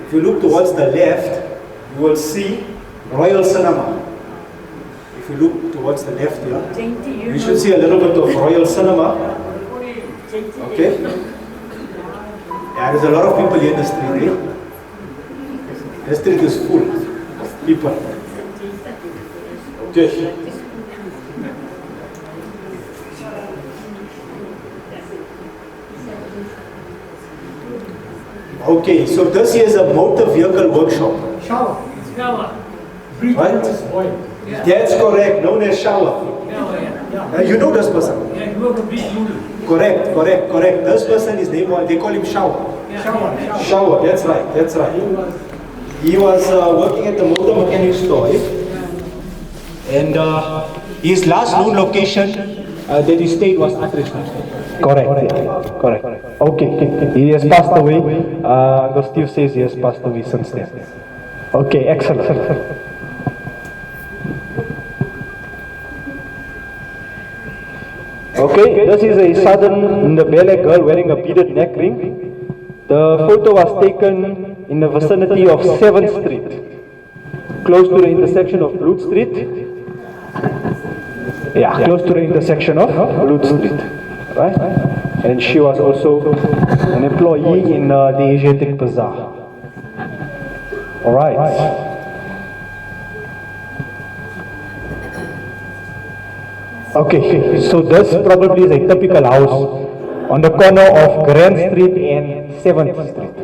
if you look towards the left, you will see Royal Cinema. If you look towards the left here, you should see a little bit of Royal Cinema. Okay? Yeah, there's a lot of people here in the street. Eh? The street is full of people. Okay. Okay, so this here is a motor vehicle workshop. Shower. Right? That's correct, known as shower. You know this person? Yeah, you work a big unit. Correct. This person is named, they call him Shower. Shower, that's right. He was working at the motor mechanic store. And his last known location that he stayed was Atrishna. Correct. Okay. He has passed away. Uncle Steve says he has passed away since then. Okay, excellent. Okay, this is a southern Ndebele girl wearing a beaded neck ring. The photo was taken in the vicinity of 7th Street, close to the intersection of Blood Street. Yeah, close to the intersection of Blood Street, right? And she was also an employee in the Asiatic Bazaar. All right. Okay, so this probably is a typical house on the corner of Grand Street and 7th Street.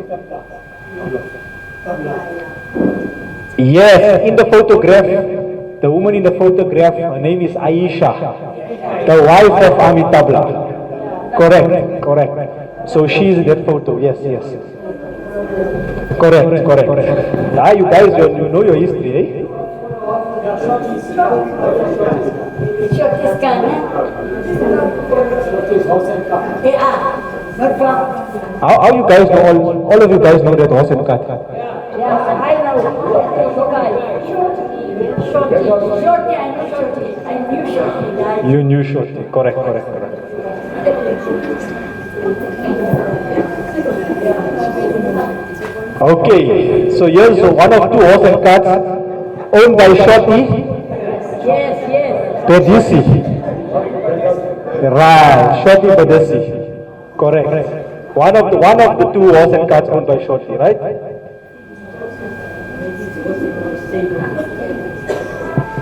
Yes, in the photograph, The woman in the photograph, her name is Aisha, the wife of Amitabh. Correct, correct. So she is in that photo, yes. Correct. Ah, you guys, you know your history, eh? How you guys know, all of you guys know that horse and cart? Yeah, I know. Shorty, I know Shorty. I knew Shorty. You knew Shorty, correct. Okay, so here's one of two horse and carts owned by Shorty. Yes. Bedisi. Right, Shorty Bedisi. Correct. One of the two horse and carts owned by Shorty, right?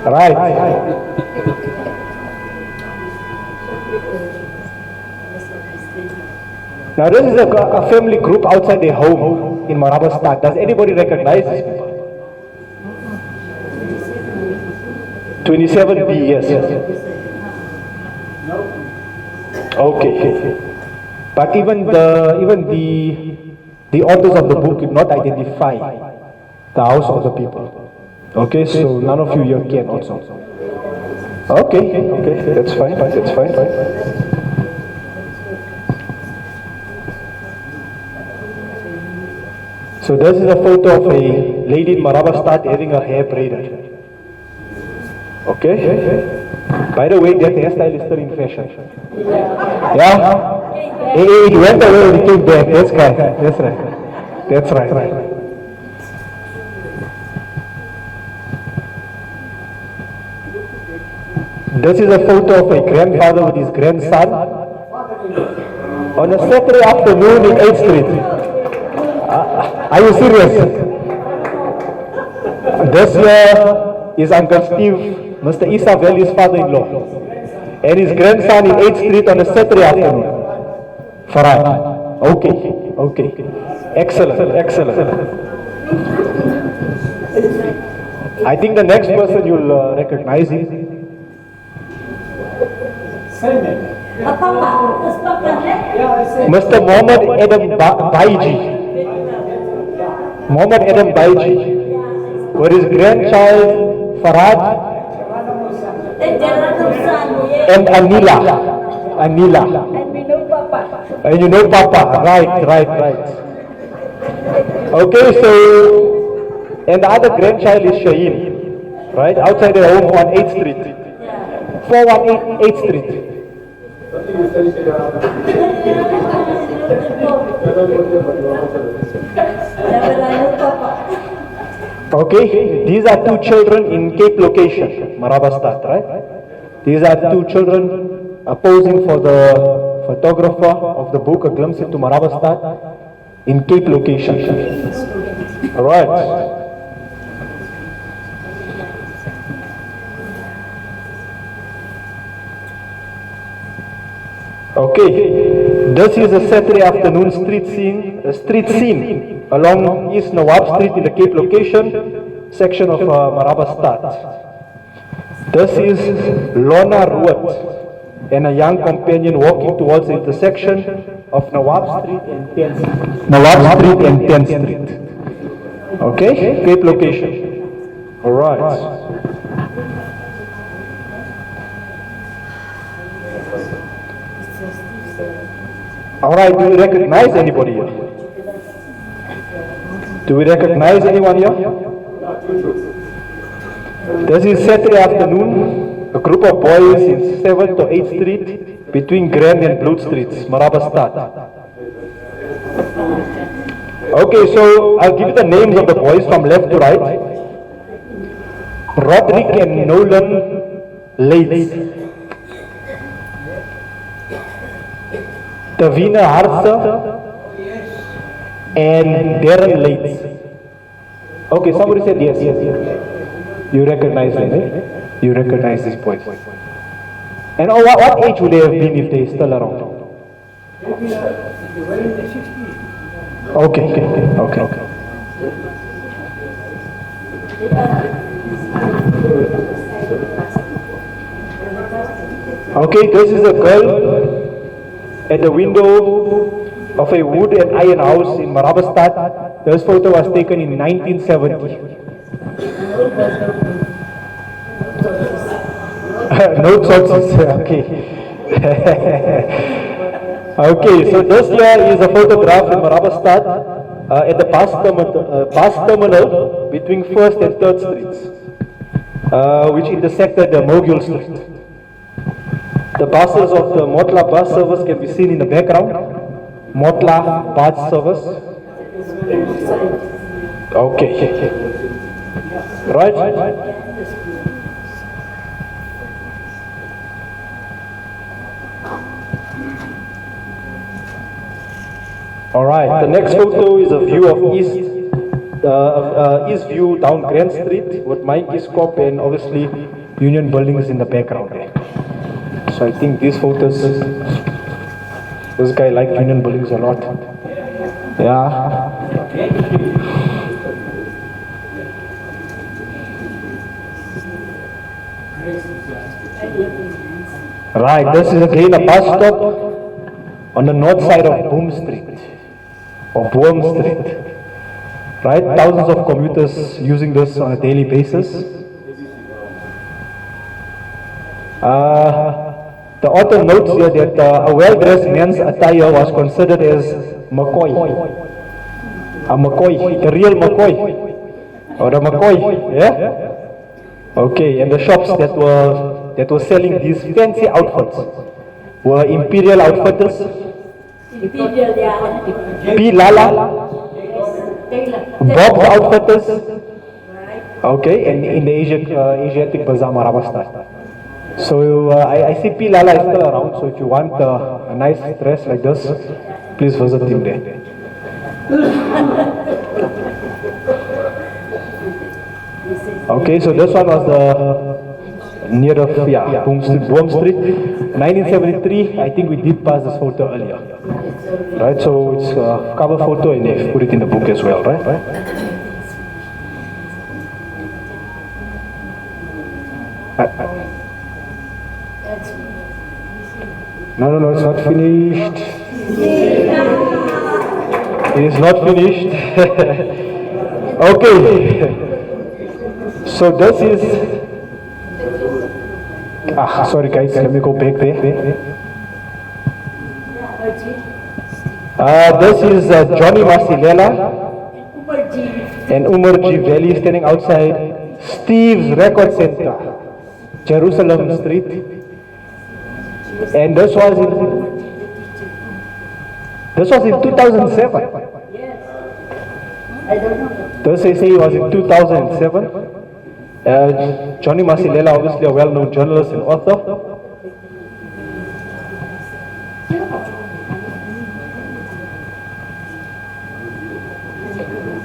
Right. Now this is a family group outside their home in Marabastad. Does anybody recognize this people? 27B, yes. Okay. But even the authors of the book did not identify the house of the people. Okay, so none of you here can also. Okay, that's fine. So this is a photo of a lady in Marabastad having her hair braided. Okay? By the way, that hairstyle is still in fashion. Yeah? It went away and it came back. That's right. This is a photo of a grandfather with his grandson on a Saturday afternoon in 8th Street. Are you serious? This year is Uncle Steve, Mr. Isa Valley's father-in-law, and his grandson in 8th Street on a Saturday afternoon. Farad. Okay. Excellent. I think the next person you'll recognize is Mr. Mohammed Adam Baiji. With his grandchild Farad and Anila. And you know Papa. Right. Okay, so, and the other grandchild is Shaheen, right? Outside the home on 8th Street. 418 8th Street. Okay, these are two children in Cape location, Marabastad, right? These are two children posing for the photographer of the book, A Glimpse into Marabastad, in Cape location. All right. Okay, this is a Saturday afternoon street scene along East Nawab Street in the Cape location section of Marabastad. This is Lorna Road and a young companion walking towards the intersection of Nawab Street and 10th Street. Okay, Cape location. All right. Alright, do we recognize anybody here? Do we recognize anyone here? This is Saturday afternoon, a group of boys in 7th to 8th Street, between Grand and Blood Streets, Marabastad. Okay, so I'll give you the names of the boys from left to right. Roderick and Nolan Leitz. Davina Harsa and Darren Leitz. Okay, somebody said yes. You recognize them, eh? You recognize these boys. And what age would they have been if they still around? Okay. Okay, this is a girl at the window of a wood and iron house in Marabastad. This photo was taken in 1970. No sources, okay. Okay, so this here is a photograph in Marabastad at the bus terminal between 1st and 3rd Streets, which intersected the Mogul Street. The buses of the Motla bus service can be seen in the background. Motla bus service. Okay. Right? All right. The next photo is a view of East View down Grand Street with Mike Iscop and obviously Union Buildings in the background there. So I think these photos, this guy liked Union Buildings a lot. Yeah. Right, this is again a bus stop on the north side of Boom Street, or Boom Street. Right, thousands of commuters using this on a daily basis. The author notes here that a well-dressed man's attire was considered as McCoy. A McCoy, the real McCoy. Or the McCoy, yeah? Okay, and the shops that were selling these fancy outfits were Imperial Outfitters, P. Lala, Bob's Outfitters, okay, and in the Asiatic Bazaar Marabastad. So I see P. Lala is still around, so if you want a nice dress like this, please visit him there. Okay, so this one was the near of Boom Street, 1973. I think we did pass this photo earlier, right? So it's a cover photo, and they've put it in the book as well, right? No, it's not finished. It is not finished. Okay. So this is, sorry guys, let me go back there. This is Johnny Masilela and Umarji Valley standing outside Steve's Record Center, Jerusalem Street. And this was in 2007. This I say was in 2007. Johnny Masilela, obviously a well-known journalist and author.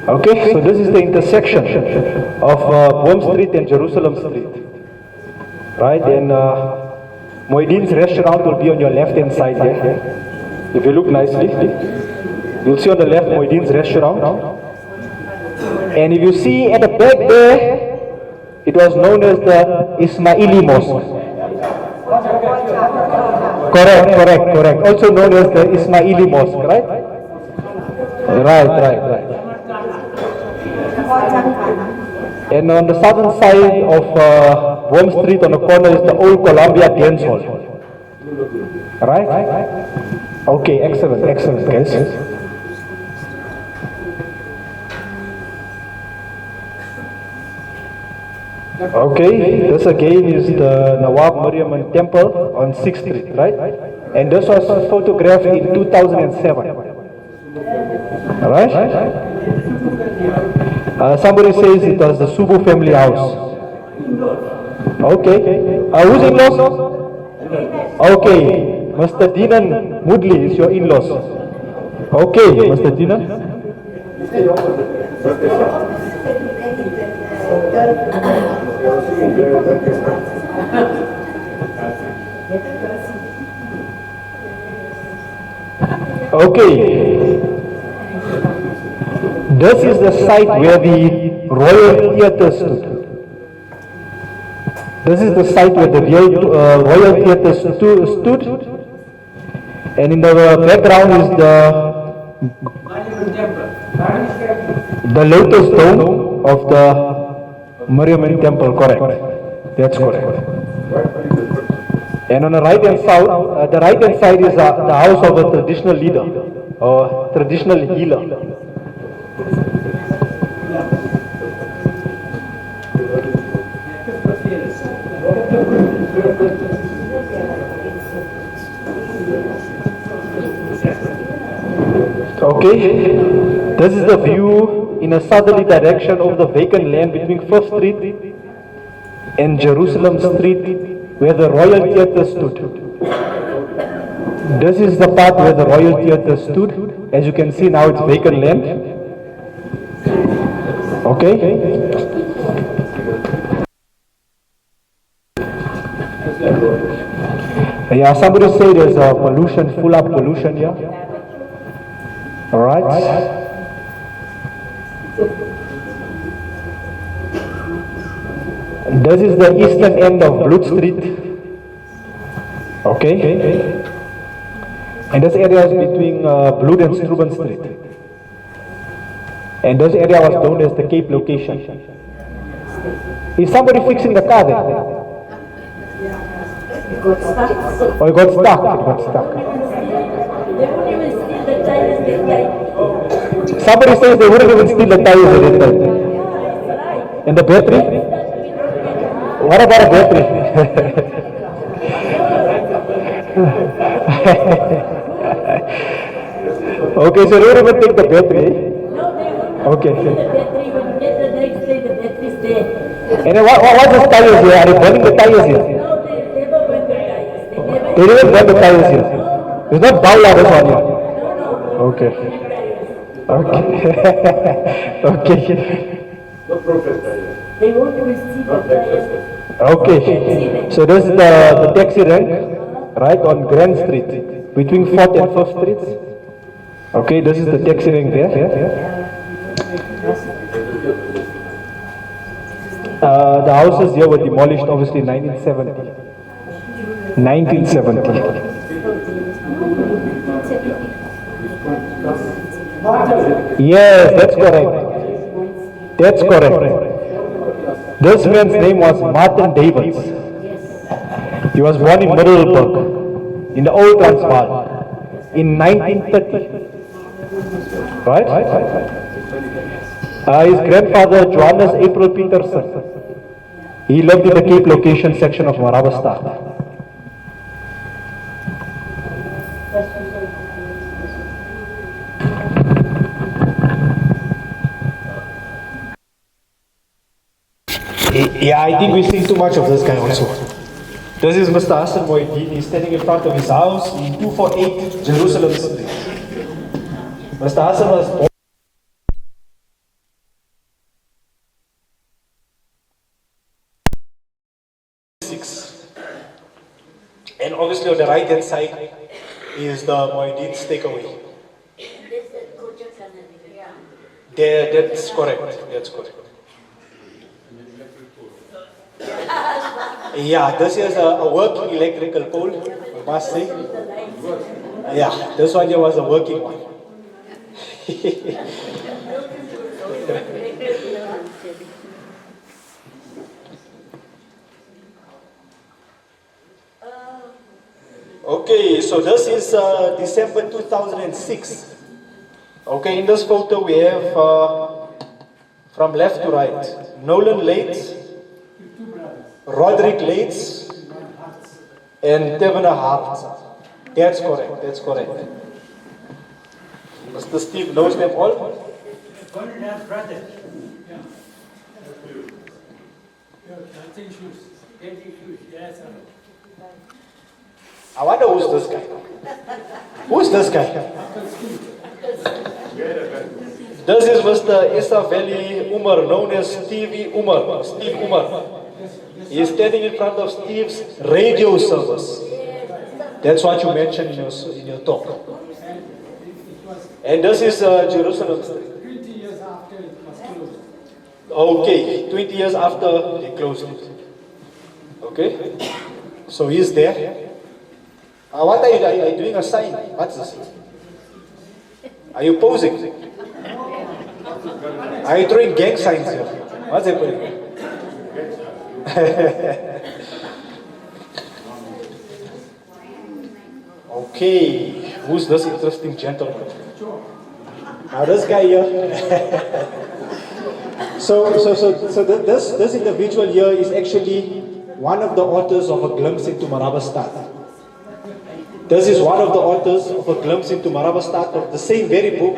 Okay, so this is the intersection of Boom Street and Jerusalem Street. Right, and Moedin's restaurant will be on your left-hand side here. If you look nicely, you'll see on the left Moedin's restaurant. And if you see at the back there, it was known as the Ismaili Mosque. Correct. Also known as the Ismaili Mosque, right? Right. And on the southern side of Boom Street on the corner is the old Columbia Dance Hall. Right? Okay, excellent guys. Okay, this again is the Nawab Mariaman Temple on 6th Street, right? And this was photographed in 2007. Alright? Somebody says it was the Subu family house. Okay. Who's in-laws? Okay. Mr. Dinan Mudli is your in-laws. Okay, Mr. Dinan. Okay. This is the site where the Royal Theatre stood. This is the site where the Royal Theatre stood, and in the background is the lotus dome of the Mariamman temple. Correct. That's correct. And on the right hand side, is the house of a traditional leader or traditional healer. Okay, this is the view in a southerly direction of the vacant land between 1st Street and Jerusalem Street where the Royal Theatre stood. This is the part where the Royal Theatre stood. As you can see now, it's vacant land. Okay. Yeah, somebody say there's a pollution, full of pollution here. All right. This is the eastern end of Blood Street. Okay. And this area is between Blood and Struben Street. And this area was known as the Cape location. Is somebody fixing the car there? It got stuck. Oh, it got stuck. It got stuck. Somebody says they wouldn't even steal the tires at that time. And the battery? What about a battery? Okay, so they wouldn't even take the battery. Okay. And then what's the tires here? Are they burning the tires here? They didn't burn the tires here. There's not Baula this one here. Okay. Okay. Okay. They won't receive the tires. Okay. So this is the taxi rank, right, on Grand Street, between 4th and 1st Streets. Okay, this is the taxi rank there. The houses here were demolished obviously in 1970. 1970. Yes, that's correct. That's correct. This man's name was Martin Davids. He was born in Middelburg, in the old Transvaal, in 1930. Right? His grandfather, Johannes April Peterson, he lived in the Cape location section of Marabastad. Yeah, I think we've seen too much of this guy also. This is Mr. Hassan Moeddin. He's standing in front of his house in 248 Jerusalem Street. Mr. Hassan was born and obviously on the right hand side is the Moeddin's takeaway. That's correct. That's correct. Yeah, this is a working electrical pole, I must say. Yeah, this one here was a working one. Okay, so this is December 2006. Okay, in this photo we have from left to right, Nolan Lates, Roderick Lates, and Tevena Hart. That's correct, that's correct. Mr. Steve knows them all? I wonder who's this guy? Who's this guy? This is Mr. Issa Valley Umar, known as Steve Umar. He is standing in front of Steve's radio service. That's what you mentioned in your talk. And this is Jerusalem Street. 20 years after it was closed. Okay, 20 years after they closed it. Okay? So he's there. What are you doing? Are you doing a sign? What's this? Are you posing? Are you throwing gang signs here? What's happening? Okay, who's this interesting gentleman? Now this guy here. This individual here is actually one of the authors of A Glimpse into Marabastad. This is one of the authors of A Glimpse into Marabastad, of the same very book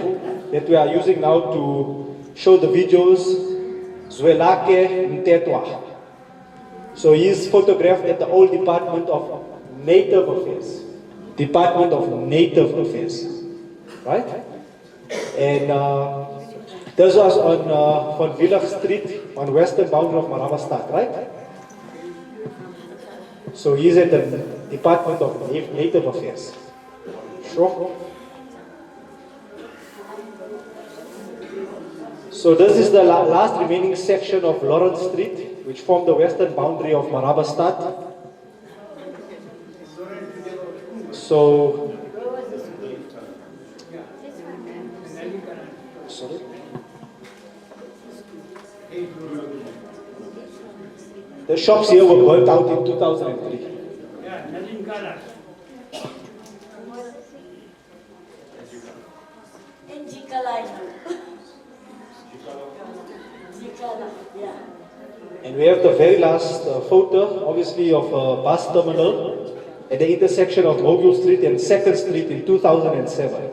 that we are using now to show the videos, Zwelake Mtetwa. So he is photographed at the old Department of Native Affairs. Department of Native Affairs. Right? And this was on Van Villach Street on western boundary of Marabastad, right? So he's at the Department of Native Affairs. Sure. So this is the last remaining section of Lawrence Street, which formed the western boundary of Marabastad. So, sorry. The shops here were burnt out in 2003. And we have the very last photo, obviously, of a bus terminal at the intersection of Mogul Street and 2nd Street in 2007.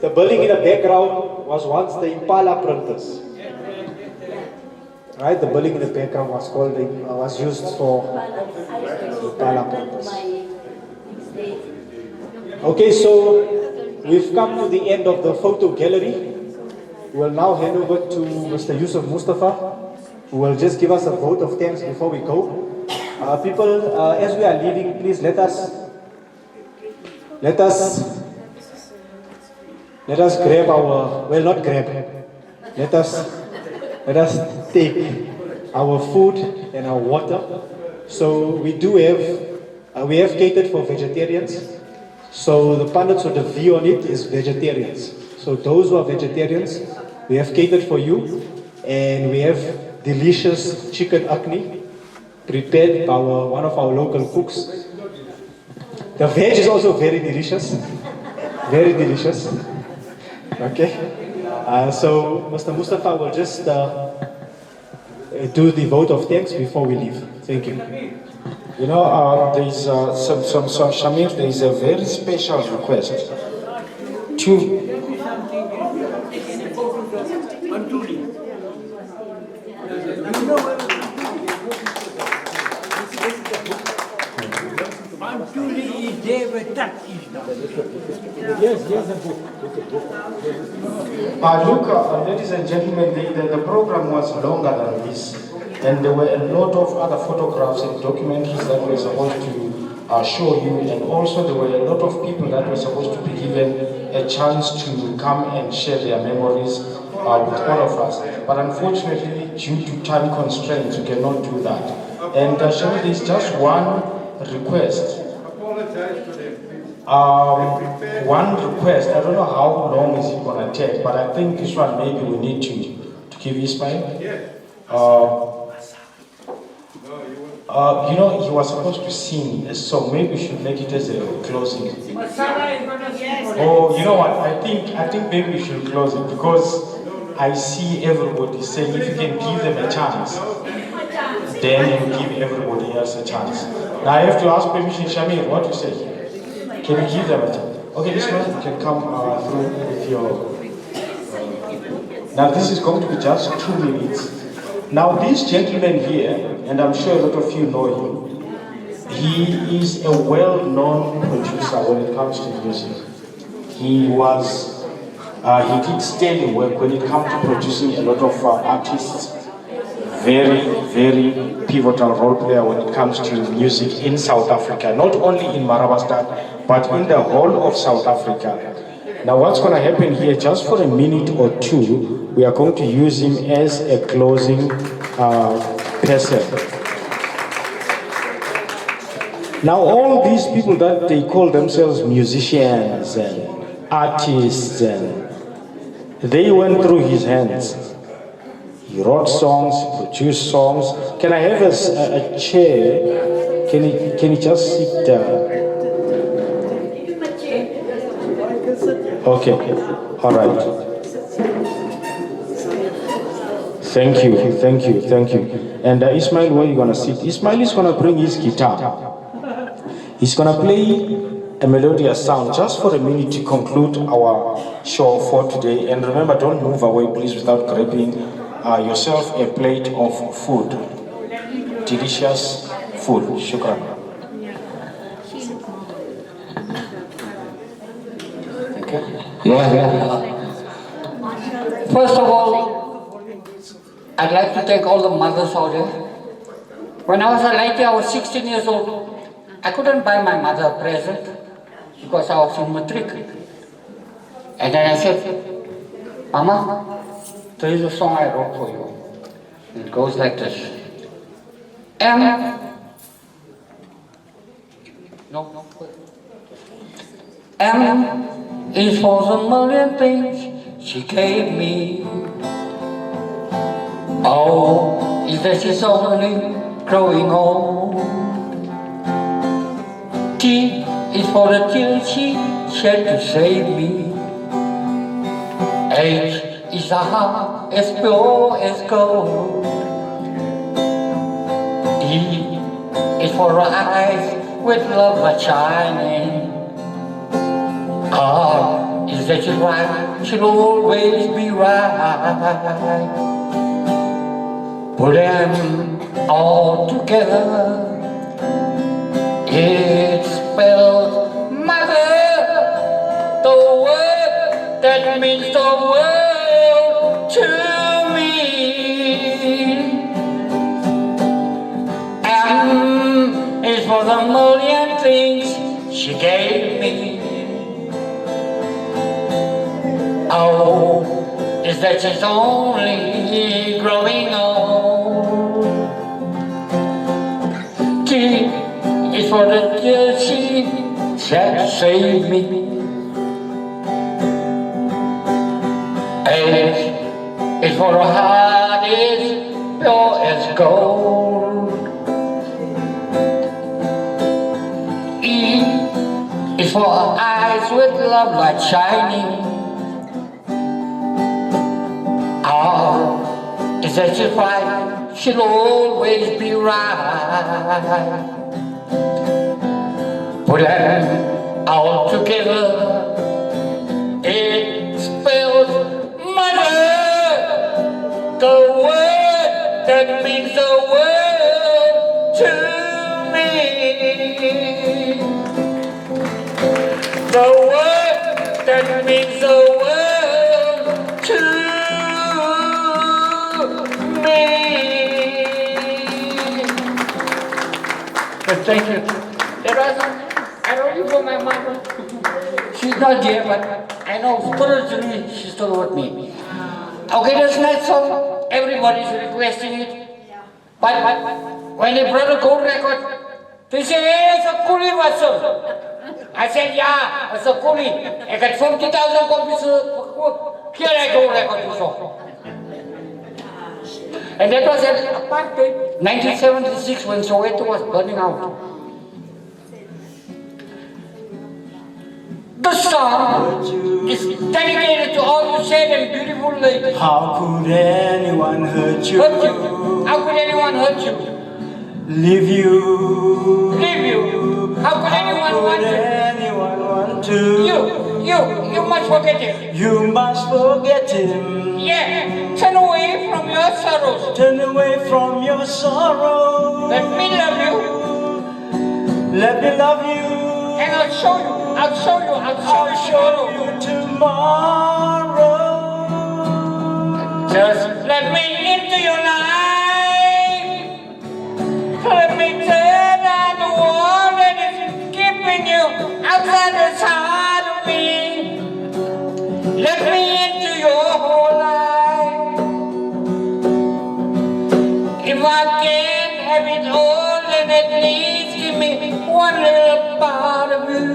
The building in the background was once the Impala printers. Right, the building in the background was was used for Impala printers. Okay, so we've come to the end of the photo gallery. We will now hand over to Mr. Yusuf Mustafa, who will just give us a vote of thanks before we go. People, as we are leaving, please let us grab our, well, not grab, let us take our food and our water. So we have catered for vegetarians. So the pundits with the V on it is vegetarians. So those who are vegetarians, we have catered for you, and we have delicious chicken akni prepared by one of our local cooks. The veg is also very delicious, very delicious. Okay, so Mr. Mustafa will just do the vote of thanks before we leave. Thank you. You know, there is Shamir, there is a very special request to look, ladies and gentlemen, the program was longer than this, and there were a lot of other photographs and documentaries that were supposed to show you, and also there were a lot of people that were supposed to be given a chance to come and share their memories with all of us. But unfortunately, due to time constraints, we cannot do that. And Shamir, there is just one request. One request, I don't know how long is it going to take, but I think this one maybe we need to give Ismail. You know, he was supposed to sing a song. Maybe we should make it as a closing. Oh, you know what? I think maybe we should close it, because I see everybody saying if you can give them a chance, then you give everybody else a chance. Now I have to ask permission, Shamir, what do you say? Can you give them a chance? Okay, this one you can come through with your... Now this is going to be just 2 minutes. Now this gentleman here, and I'm sure a lot of you know him, he is a well-known producer when it comes to music. He did sterling work when it comes to producing a lot of artists. Very, very pivotal role player when it comes to music in South Africa, not only in Marabastad, but in the whole of South Africa. Now what's going to happen here, just for a minute or two, we are going to use him as a closing person. Now all these people that they call themselves musicians and artists, and they went through his hands. He wrote songs, produced songs. Can I have a chair? Can he just sit down? Okay, all right. Thank you. And Ismail, where are you going to sit? Ismail is going to bring his guitar. He's going to play a melodious sound just for a minute to conclude our show for today. And remember, don't move away, please, without grabbing yourself a plate of food. Delicious food. Shukran. First of all, I'd like to thank all the mothers out there. When I was a lady, I was 16 years old. I couldn't buy my mother a present because I was in matric. And then I said, Mama, there is a song I wrote for you. It goes like this. M is for the million things she gave me. Oh, is that she's only growing old. T is for the tears she shed to save me. H is a heart as pure as gold. D is for her eyes with love but shining. R is that she's right, she'll always be right. Put them all together, it spells mother, the word that means the world to me. M is for the million things she gave me. O is that she's only growing old. T is for the tears she shed to save me. H is for her heart is pure as gold. E is for her eyes with love light shining. R is that she's right, she'll always be right. Put them all together, it spells mother, the word that means the world to me. The word that means the world to me. But thank you. I wrote you for my mother. She's not here, but I know spiritually she's still with me. Okay, this next song, everybody's requesting it. But when they brought a gold record, they said, hey, it's a coolie vessel. I said, yeah, it's a coolie. I got 50,000 copies of here I go record the song. And that was at apartheid, 1976, when Soweto was burning out. The song is dedicated to all you sad and beautiful ladies. How could anyone hurt you? How could anyone hurt you? Leave you. Leave you. How could anyone want you? You must forget him. You must forget him. Yeah, turn away from your sorrows. Turn away from your sorrow. Let me love you. Let me love you. And I'll show you tomorrow. Just let me into your life. Let me turn on the wall that is keeping you outside this heart of me. If I can't have it all, then at least give me one little part of you.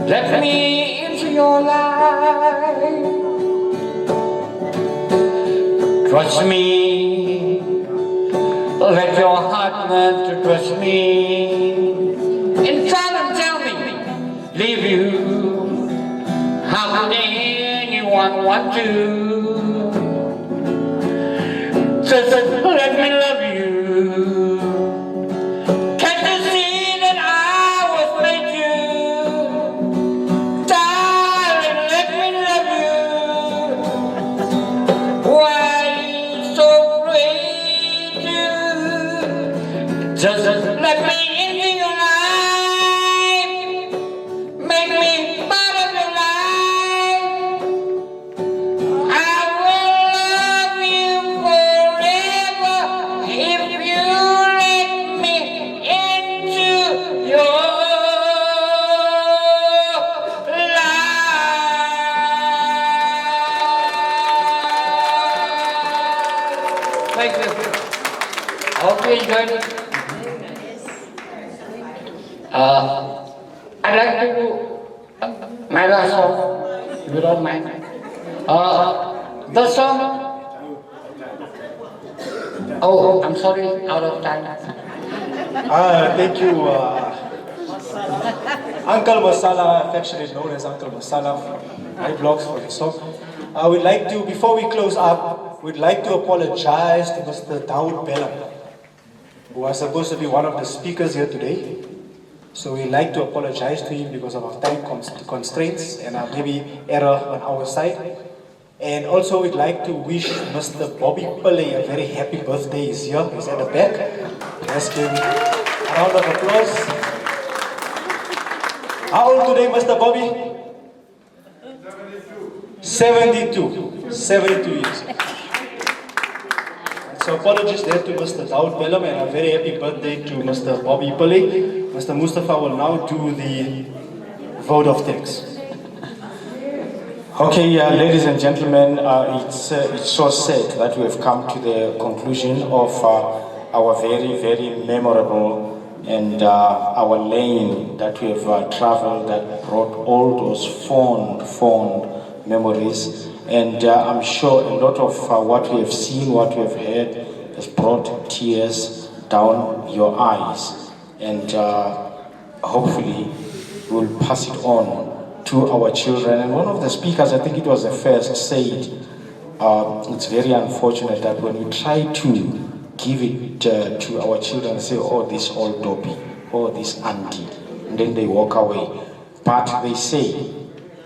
Let me into your life. Trust me. Let your heart learn to trust me. In time and tell me, leave you. How could anyone want to? Just let me love you. Can't you see that I was made you? Darling, let me love you. Why are you so afraid to? Just let me into your life. Make me part of your life. I will love you forever if you let me into your life. Thank you. I hope you enjoyed it. I'd like to do my last song, if you don't mind. The song. Oh, I'm sorry, out of time. Thank you, Uncle Masala, affectionately known as Uncle Masala, my blogs for the song. We'd like to, before we close up, we'd like to apologize to Mr. Dawood Bellam, who was supposed to be one of the speakers here today. So we'd like to apologize to him because of our time constraints and maybe error on our side. And also we'd like to wish Mr. Bobby Pillay a very happy birthday. He's here, he's at the back. Let's give him a round of applause. How old today, Mr. Bobby? 72. 72 years. So apologies there to Mr. Dawood Bellam and a very happy birthday to Mr. Bobby Pillay. Mr. Mustafa will now do the vote of thanks. Okay, ladies and gentlemen, it's so sad that we have come to the conclusion of our very, very memorable and our lane that we have traveled that brought all those fond memories. And I'm sure a lot of what we have seen, what we have heard, has brought tears down your eyes. And hopefully we'll pass it on to our children. And one of the speakers, I think it was the first, said it's very unfortunate that when we try to give it to our children, say, oh, this old dopey, oh, this auntie, and then they walk away. But they say,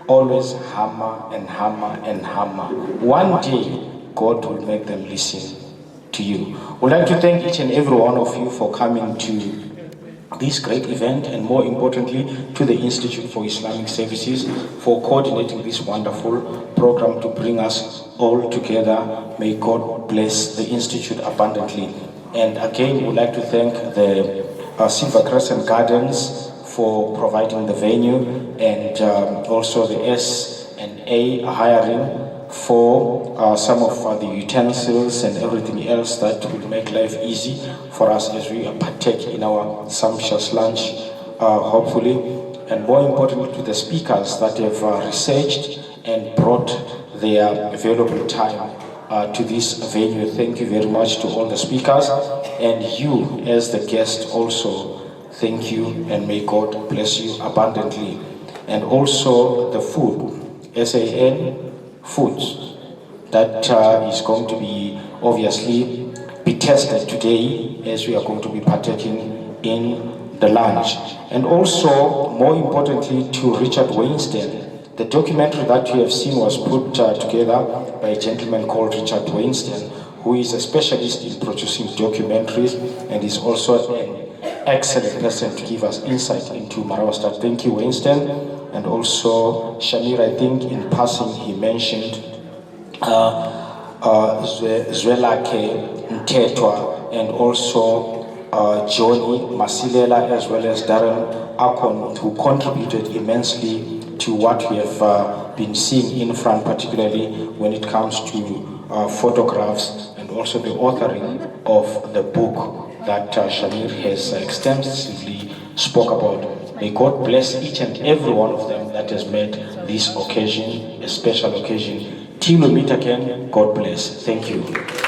always hammer and hammer and hammer. One day, God will make them listen to you. We'd like to thank each and every one of you for coming to this great event, and more importantly to the Institute for Islamic Services for coordinating this wonderful program to bring us all together. May God bless the Institute abundantly. And again, we'd like to thank the Silver Crescent Gardens for providing the venue, and also the S&A hiring for some of the utensils and everything else that will make life easy for us as we partake in our sumptuous lunch, hopefully. And more importantly to the speakers that have researched and brought their available time to this venue. Thank you very much to all the speakers, and you as the guest also, thank you, and may God bless you abundantly. And also the food, SAN Foods, that is going to be obviously be tested today as we are going to be partaking in the lunch. And also, more importantly, to Richard Weinstein. The documentary that you have seen was put together by a gentleman called Richard Weinstein, who is a specialist in producing documentaries and is also an excellent person to give us insight into Marabastad. Thank you, Weinstein. And also, Shamir, I think in passing he mentioned Zwelake Ntetwa, and also Johnny Masilela, as well as Darren Akon, who contributed immensely to what we have been seeing in front, particularly when it comes to photographs and also the authoring of the book that Shamir has extensively spoke about. May God bless each and every one of them that has made this occasion a special occasion. Till we meet again, God bless. Thank you.